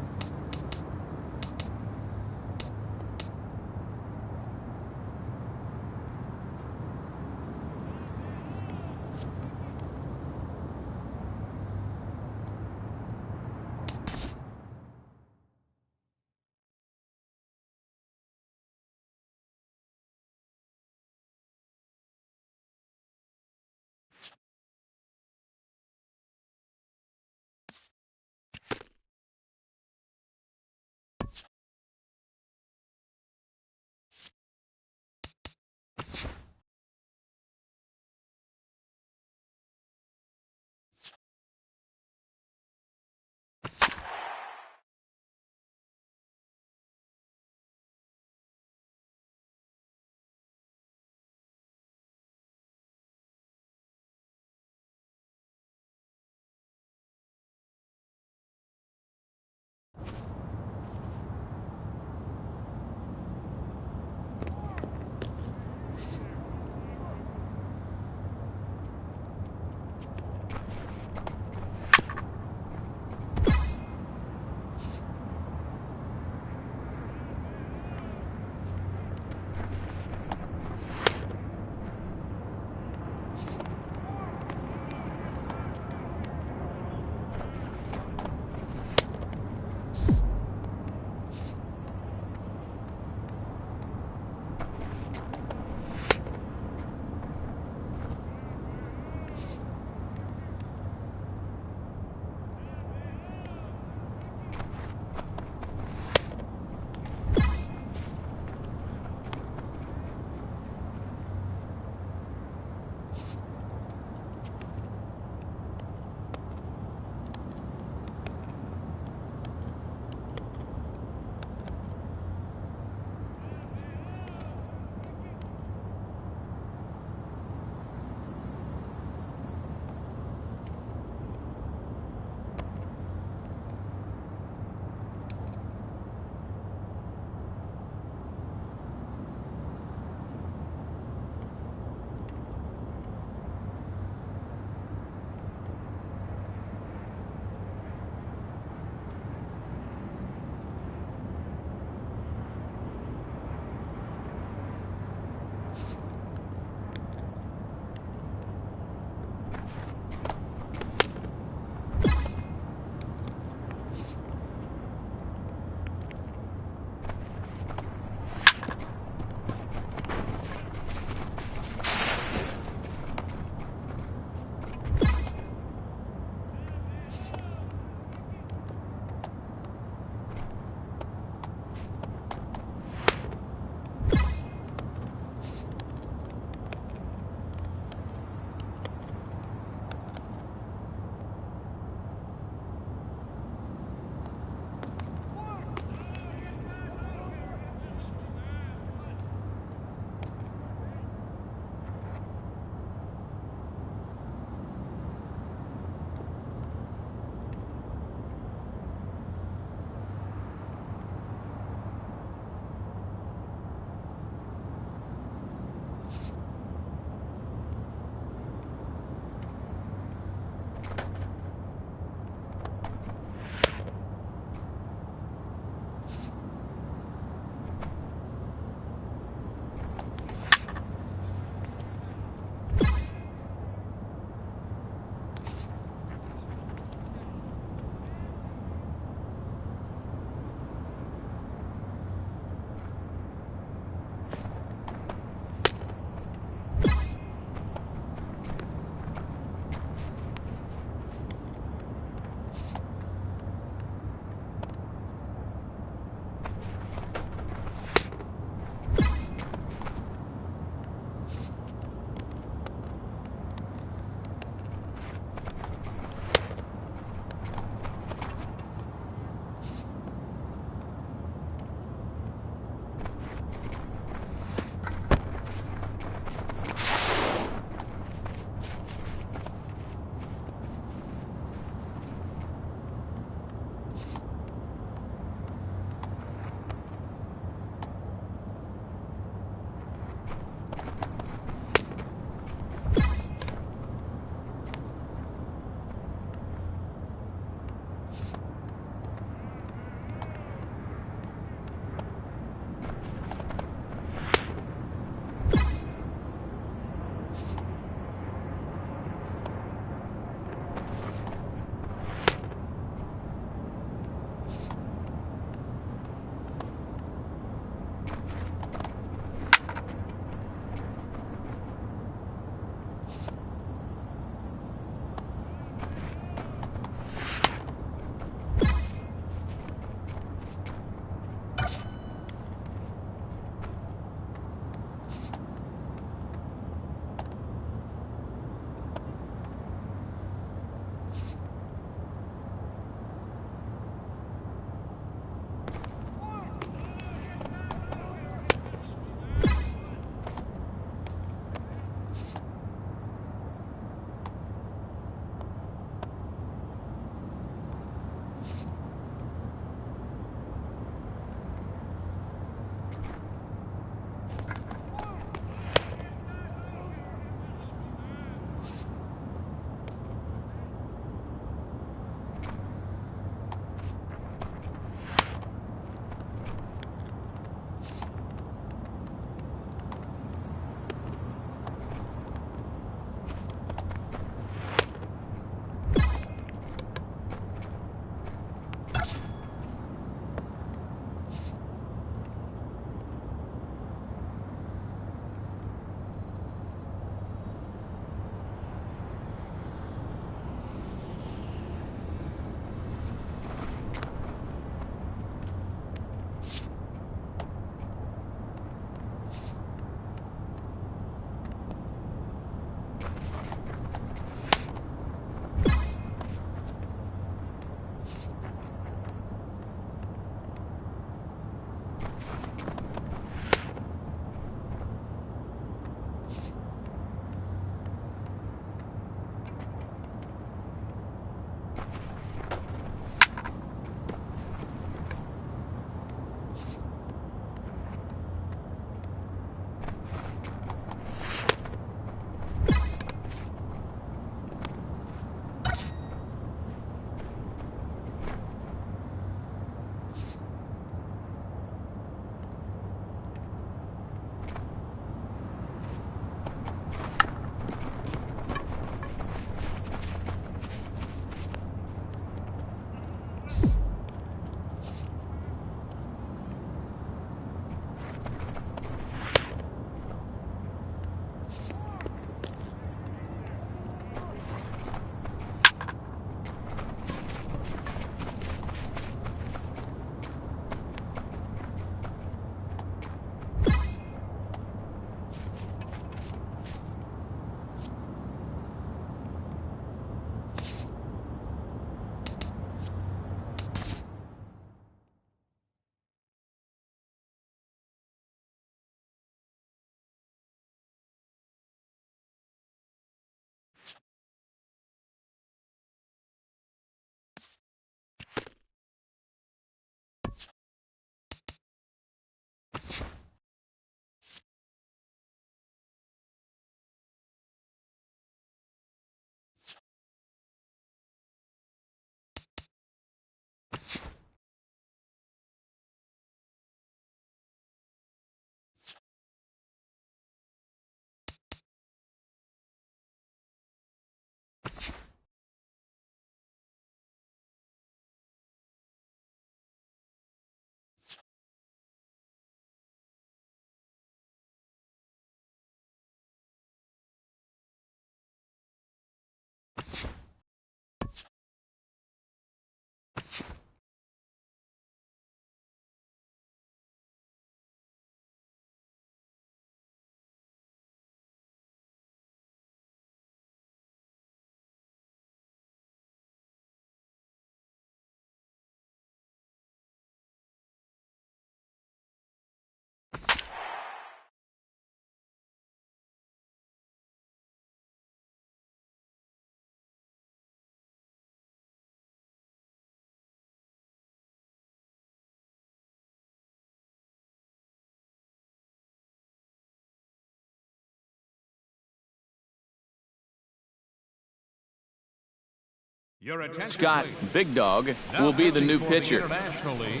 Scott Big Dog will be the new pitcher. International League,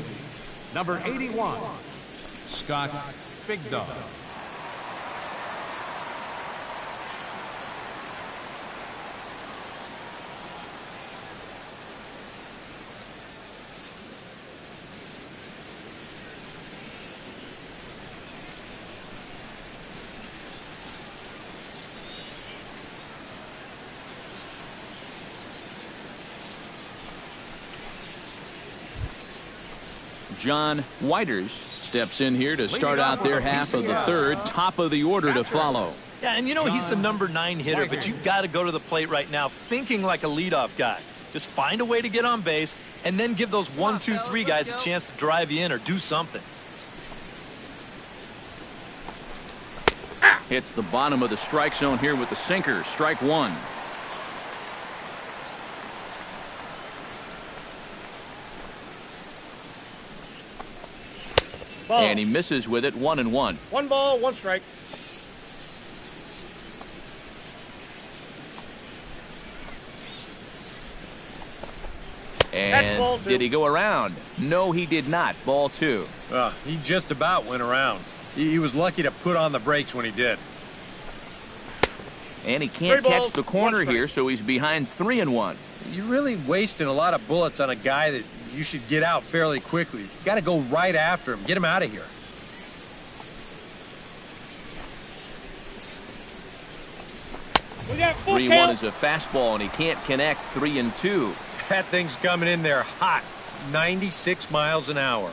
number 81, Scott Big Dog. John Whiters steps in here to start out their half of the third. Top of the order to follow. Yeah, and you know he's the number 9 hitter, but you've got to go to the plate right now thinking like a leadoff guy. Just find a way to get on base and then give those 1, 2, 3 guys a chance to drive you in or do something. Hits the bottom of the strike zone here with the sinker. Strike one. Ball. And he misses with it. 1-1. 1 ball, 1 strike. And did he go around? No, he did not. Ball 2. He just about went around. He was lucky to put on the brakes when he did. And he can't catch the corner here, so he's behind 3-1. You're really wasting a lot of bullets on a guy that you should get out fairly quickly. You got to go right after him. Get him out of here. We got 3-1 is a fastball, and he can't connect. 3-2. That thing's coming in there hot. 96 miles an hour.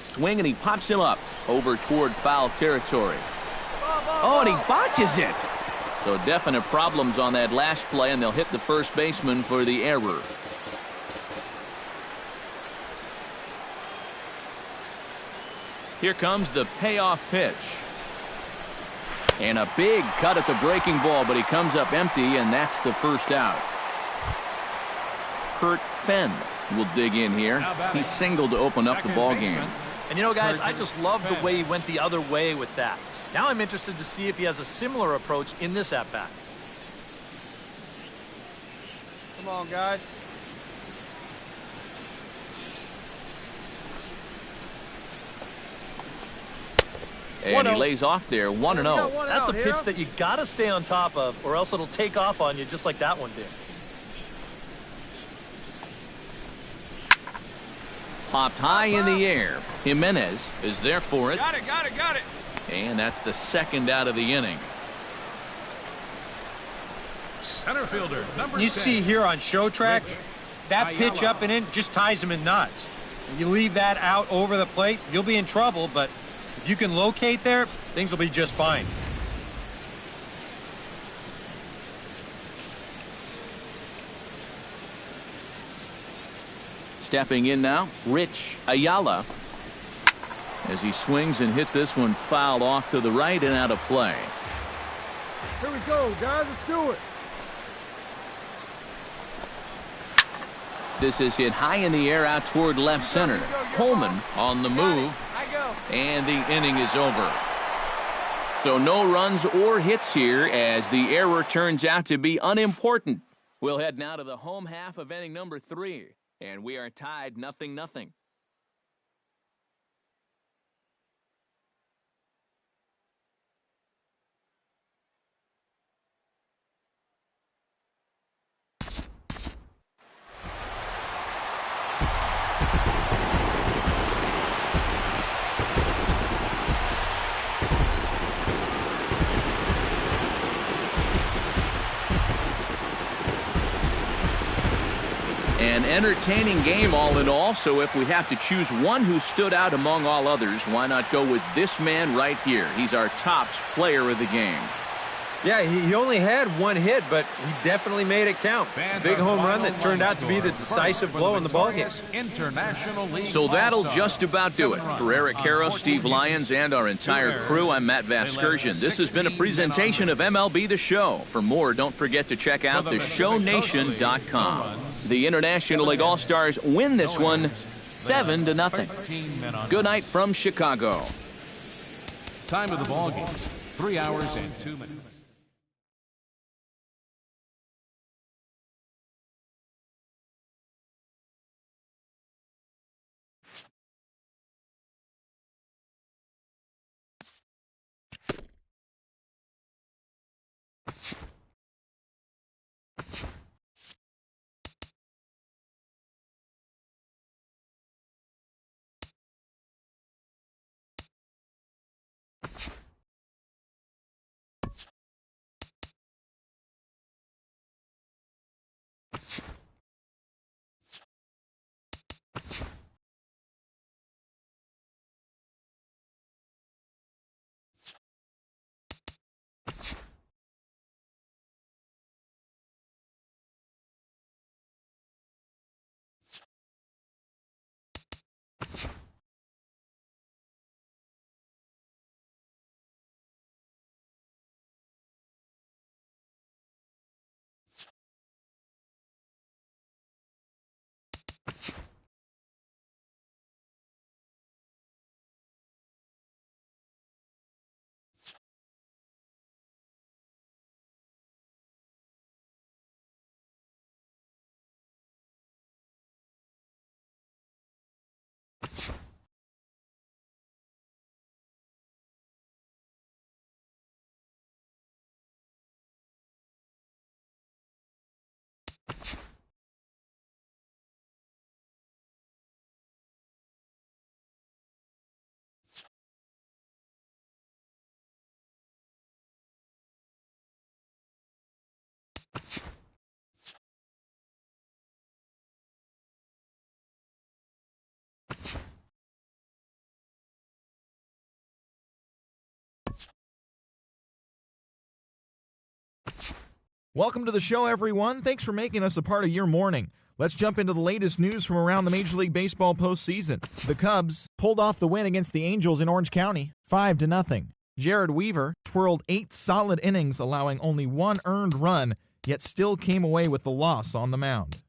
Swing, and he pops him up over toward foul territory. Oh, and he botches it. So definite problems on that last play, and they'll hit the first baseman for the error. Here comes the payoff pitch. And a big cut at the breaking ball, but he comes up empty, and that's the first out. Kurt Fenn will dig in here. He singled to open up the ball game. And you know, guys, I just love the way he went the other way with that. Now I'm interested to see if he has a similar approach in this at-bat. Come on, guys. And he lays off there. 1-0. That's a pitch that you got to stay on top of, or else it'll take off on you just like that one did. Popped high in the air. Jimenez is there for it. Got it. And that's the second out of the inning. Center fielder, number You 10. see here on show track, that pitch up and in just ties him in knots. You leave that out over the plate, you'll be in trouble, but if you can locate there, things will be just fine. Stepping in now, Rich Ayala. As he swings and hits this one foul off to the right and out of play. Here we go, guys. Let's do it. This is hit high in the air out toward left center. Coleman on the move. And the inning is over. So no runs or hits here as the error turns out to be unimportant. We'll head now to the home half of inning number 3. And we are tied 0-0. An entertaining game all in all, so if we have to choose one who stood out among all others, why not go with this man right here? He's our top player of the game. Yeah, he only had 1 hit, but he definitely made it count. Big home run that turned out to be the decisive blow in the ballgame. So that'll just about do it. For Eric Harrow, Steve Lyons, and our entire crew, I'm Matt Vasgersian. This has been a presentation of MLB The Show. For more, don't forget to check out theshownation.com. The International League All-Stars win this one 7-0. Good night from Chicago. Time of the ball game, 3 hours and 2 minutes. Welcome to the show, everyone. Thanks for making us a part of your morning. Let's jump into the latest news from around the Major League Baseball postseason. The Cubs pulled off the win against the Angels in Orange County, 5-0. Jared Weaver twirled 8 solid innings, allowing only 1 earned run, yet still came away with the loss on the mound.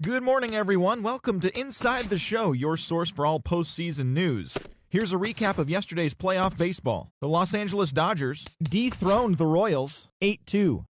Good morning, everyone. Welcome to Inside the Show, your source for all postseason news. Here's a recap of yesterday's playoff baseball. The Los Angeles Dodgers dethroned the Royals 8-2.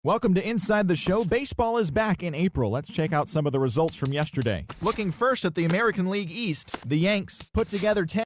Welcome to Inside the Show. Baseball is back in April. Let's check out some of the results from yesterday. Looking first at the American League East, the Yanks put together 10.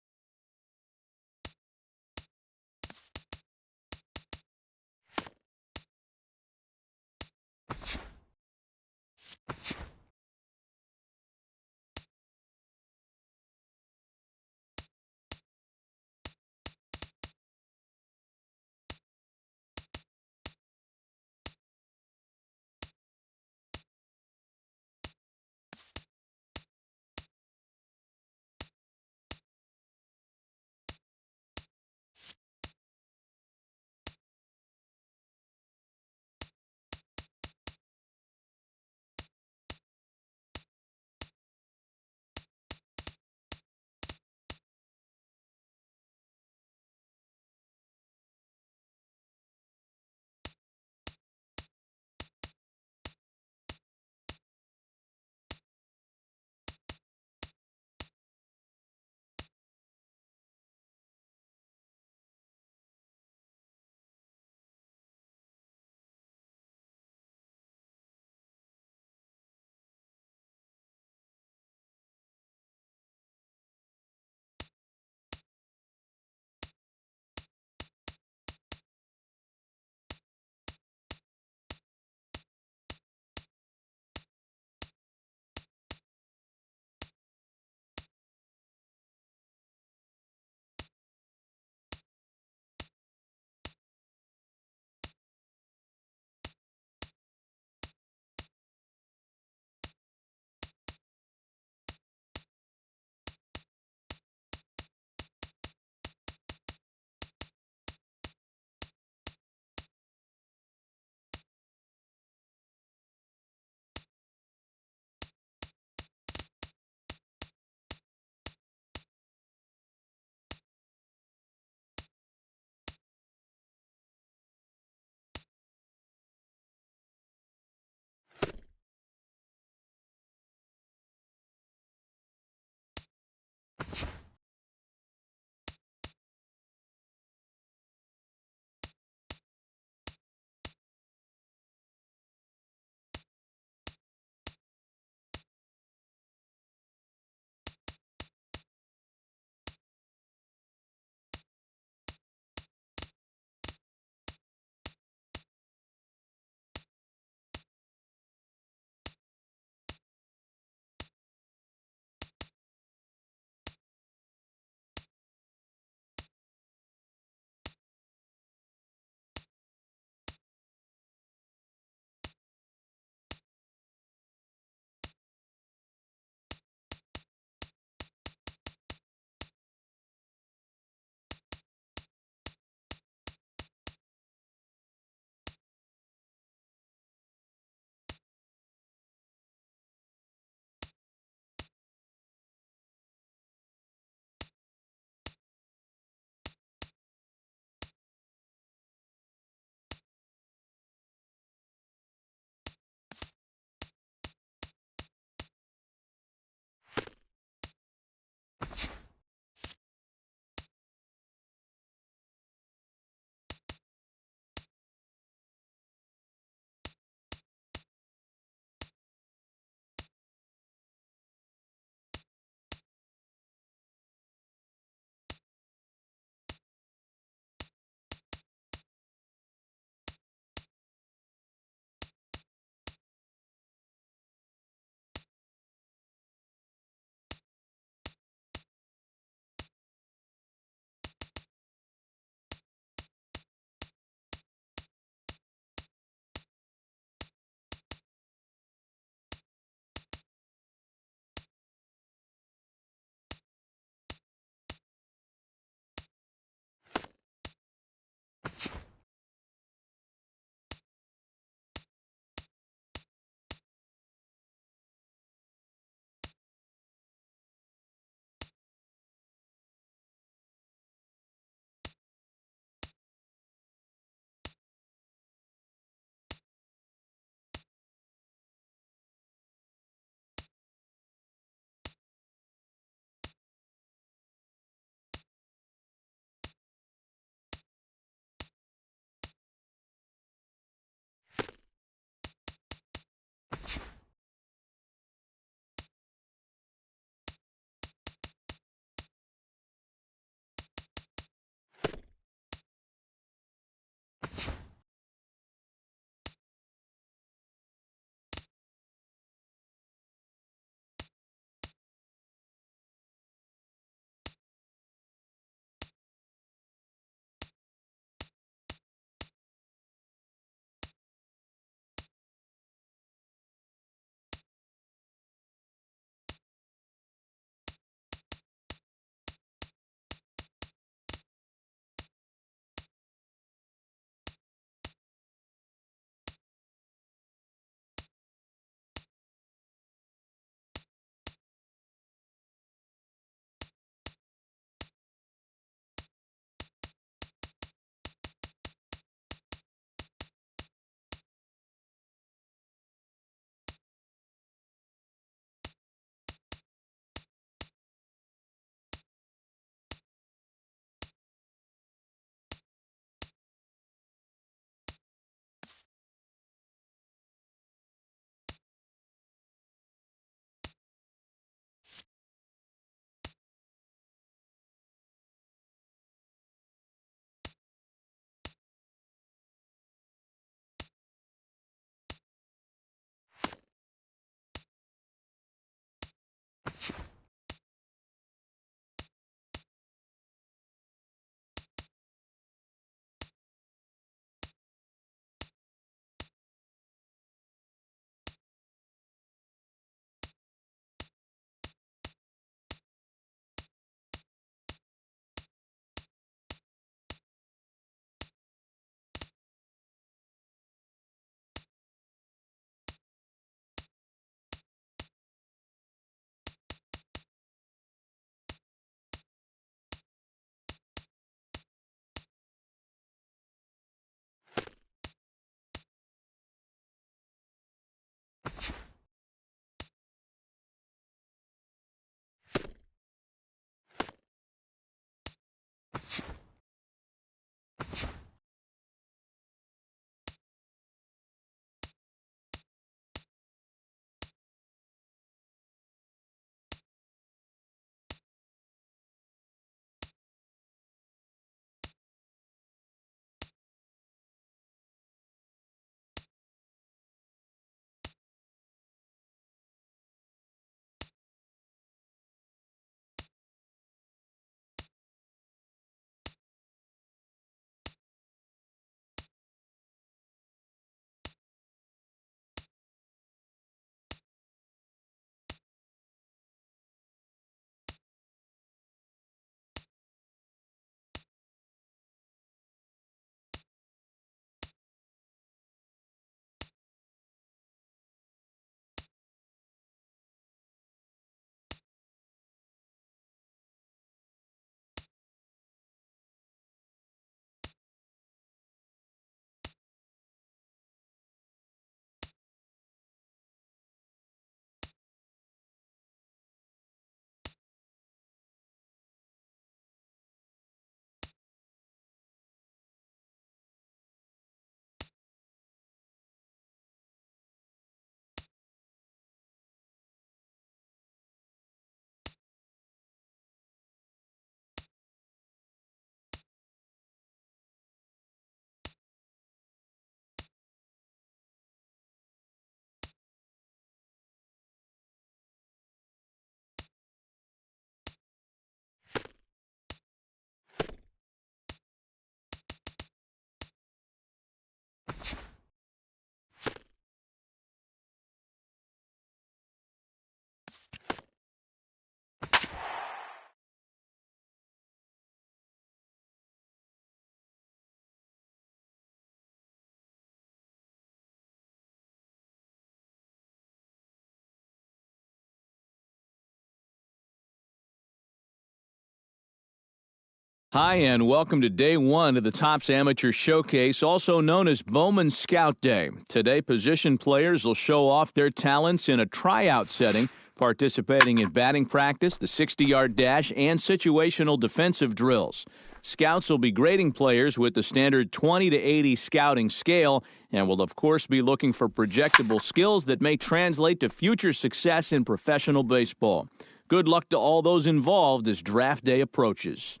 Hi, and welcome to day one of the Topps Amateur Showcase, also known as Bowman Scout Day. Today, position players will show off their talents in a tryout setting, participating in batting practice, the 60-yard dash, and situational defensive drills. Scouts will be grading players with the standard 20 to 80 scouting scale and will, of course, be looking for projectable skills that may translate to future success in professional baseball. Good luck to all those involved as draft day approaches.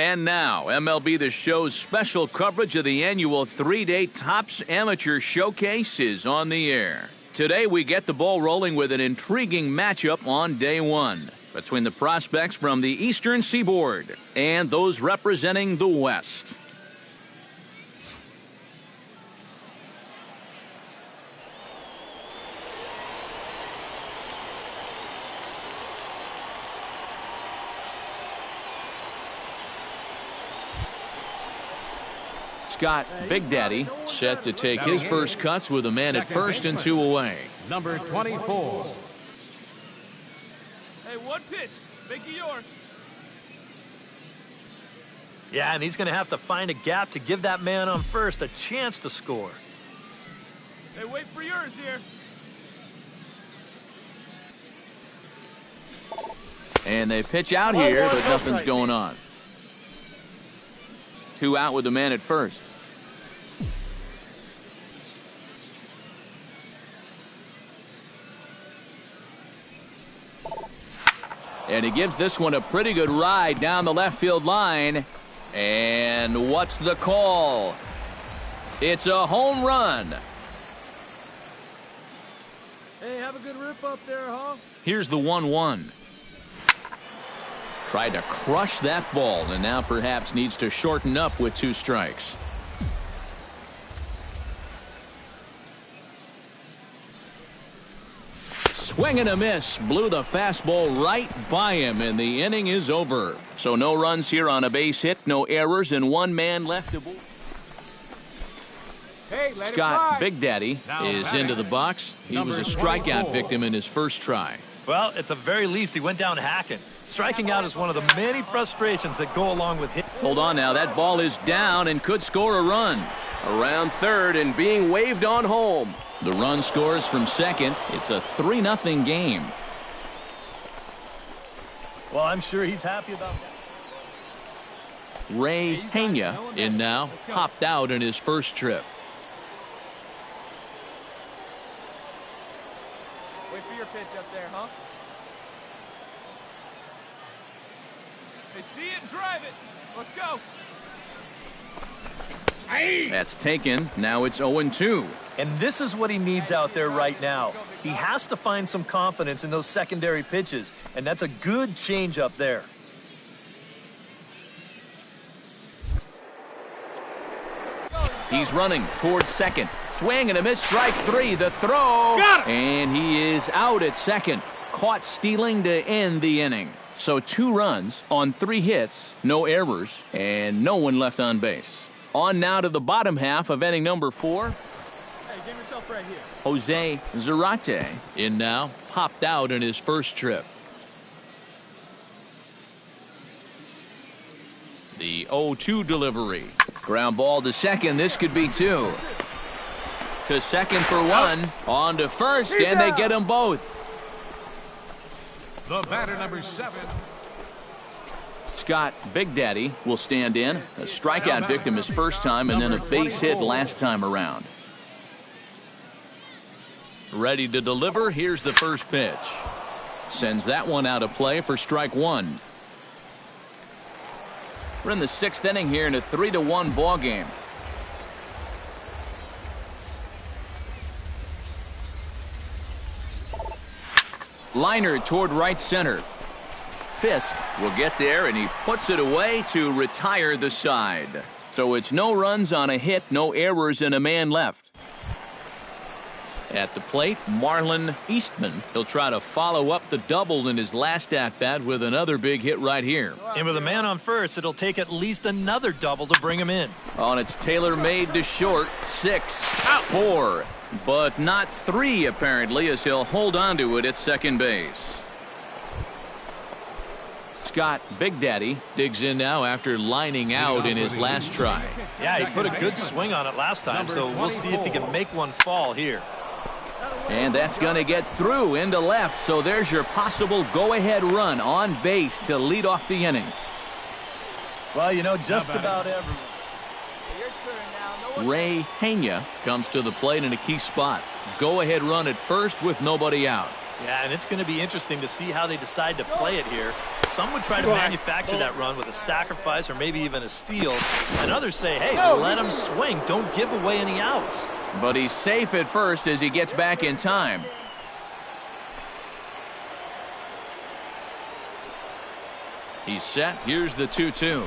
And now, MLB The Show's special coverage of the annual 3-day Topps Amateur Showcase is on the air. Today, we get the ball rolling with an intriguing matchup on day one between the prospects from the Eastern Seaboard and those representing the West. Scott Big Daddy set to take his first cuts with a man at first and 2 away. Number 24. Hey, one pitch. Make it yours. Yeah, and he's going to have to find a gap to give that man on first a chance to score. Hey, wait for yours here. And they pitch out here, but nothing's going on. 2 out with the man at first. And he gives this one a pretty good ride down the left field line. And what's the call? It's a home run. Hey, have a good rip up there, huh? Here's the 1-1. Tried to crush that ball and now perhaps needs to shorten up with 2 strikes. Swing and a miss. Blew the fastball right by him, and the inning is over. So no runs here on a base hit, no errors, and 1 man left to boot. Hey, Scott Big Daddy is into the box. He was a strikeout victim in his first try. Well, at the very least, he went down hacking. Striking out is one of the many frustrations that go along with hit. Hold on now. That ball is down and could score a run. Around third and being waved on home. The run scores from second. It's a 3-0 game. Well, I'm sure he's happy about that. Ray Pena in now. Popped out in his first trip. Wait for your pitch up there, huh? Hey, see it and drive it. Let's go. That's taken. Now it's 0-2. And this is what he needs out there right now. He has to find some confidence in those secondary pitches, and that's a good change up there. He's running towards second. Swing and a miss. Strike 3. The throw. Got it. And he is out at second. Caught stealing to end the inning. So 2 runs on 3 hits, no errors, and no one left on base. On now to the bottom half of inning number 4. Hey, get yourself right here. Jose Zarate in now. Popped out in his first trip. The 0-2 delivery. Ground ball to second. This could be 2. To second for 1. On to first, and they get them both. The batter, number 7. Scott Big Daddy will stand in. A strikeout victim his first time and then a base hit last time around. Ready to deliver. Here's the first pitch. Sends that one out of play for strike 1. We're in the 6th inning here in a 3-1 ball game. Liner toward right center. Fisk will get there, and he puts it away to retire the side. So it's no runs on a hit, no errors, and a man left. At the plate, Marlon Eastman. He'll try to follow up the double in his last at-bat with another big hit right here. And with a man on first, it'll take at least another double to bring him in. On its tailor-made to short, 6, 4, but not 3 apparently, as he'll hold on to it at second base. Scott Big Daddy digs in now after lining out in his last try. Yeah, he put a good swing on it last time, so we'll see if he can make one fall here. And that's going to get through into left, so there's your possible go-ahead run on base to lead off the inning. Well, you know, just about everyone. Ray Pena comes to the plate in a key spot. Go-ahead run at first with nobody out. Yeah, and it's going to be interesting to see how they decide to play it here. Some would try to manufacture that run with a sacrifice or maybe even a steal. And others say, hey, let him swing. Don't give away any outs. But he's safe at first as he gets back in time. He's set. Here's the 2-2.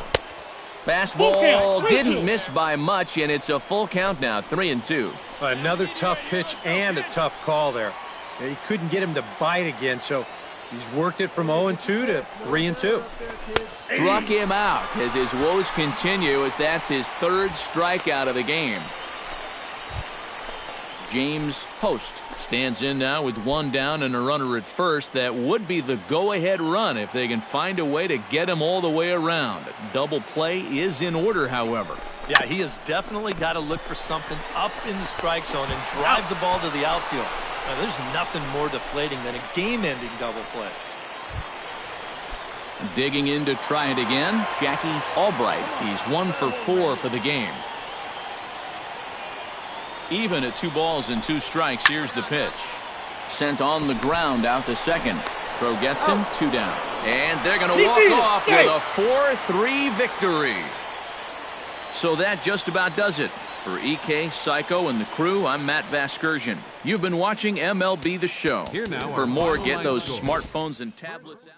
Fastball didn't miss by much, and it's a full count now, 3-2. Another tough pitch and a tough call there. He couldn't get him to bite again, so he's worked it from 0-2 to 3-2. Struck him out as his woes continue, as that's his third strikeout of the game. James Host stands in now with one down and a runner at first. That would be the go-ahead run if they can find a way to get him all the way around. Double play is in order, however. Yeah, he has definitely got to look for something up in the strike zone and drive the ball to the outfield. Now, there's nothing more deflating than a game-ending double play. Digging in to try it again, Jackie Albright. He's 1 for 4 for the game. Even at 2 balls and 2 strikes. Here's the pitch. Sent on the ground out to second. Throw gets him, 2 down. And they're going to walk off with a 4-3 victory. So that just about does it. For EK, Psycho, and the crew, I'm Matt Vasgersian. You've been watching MLB The Show. Here now For more, are get those final scores. smartphones and tablets out.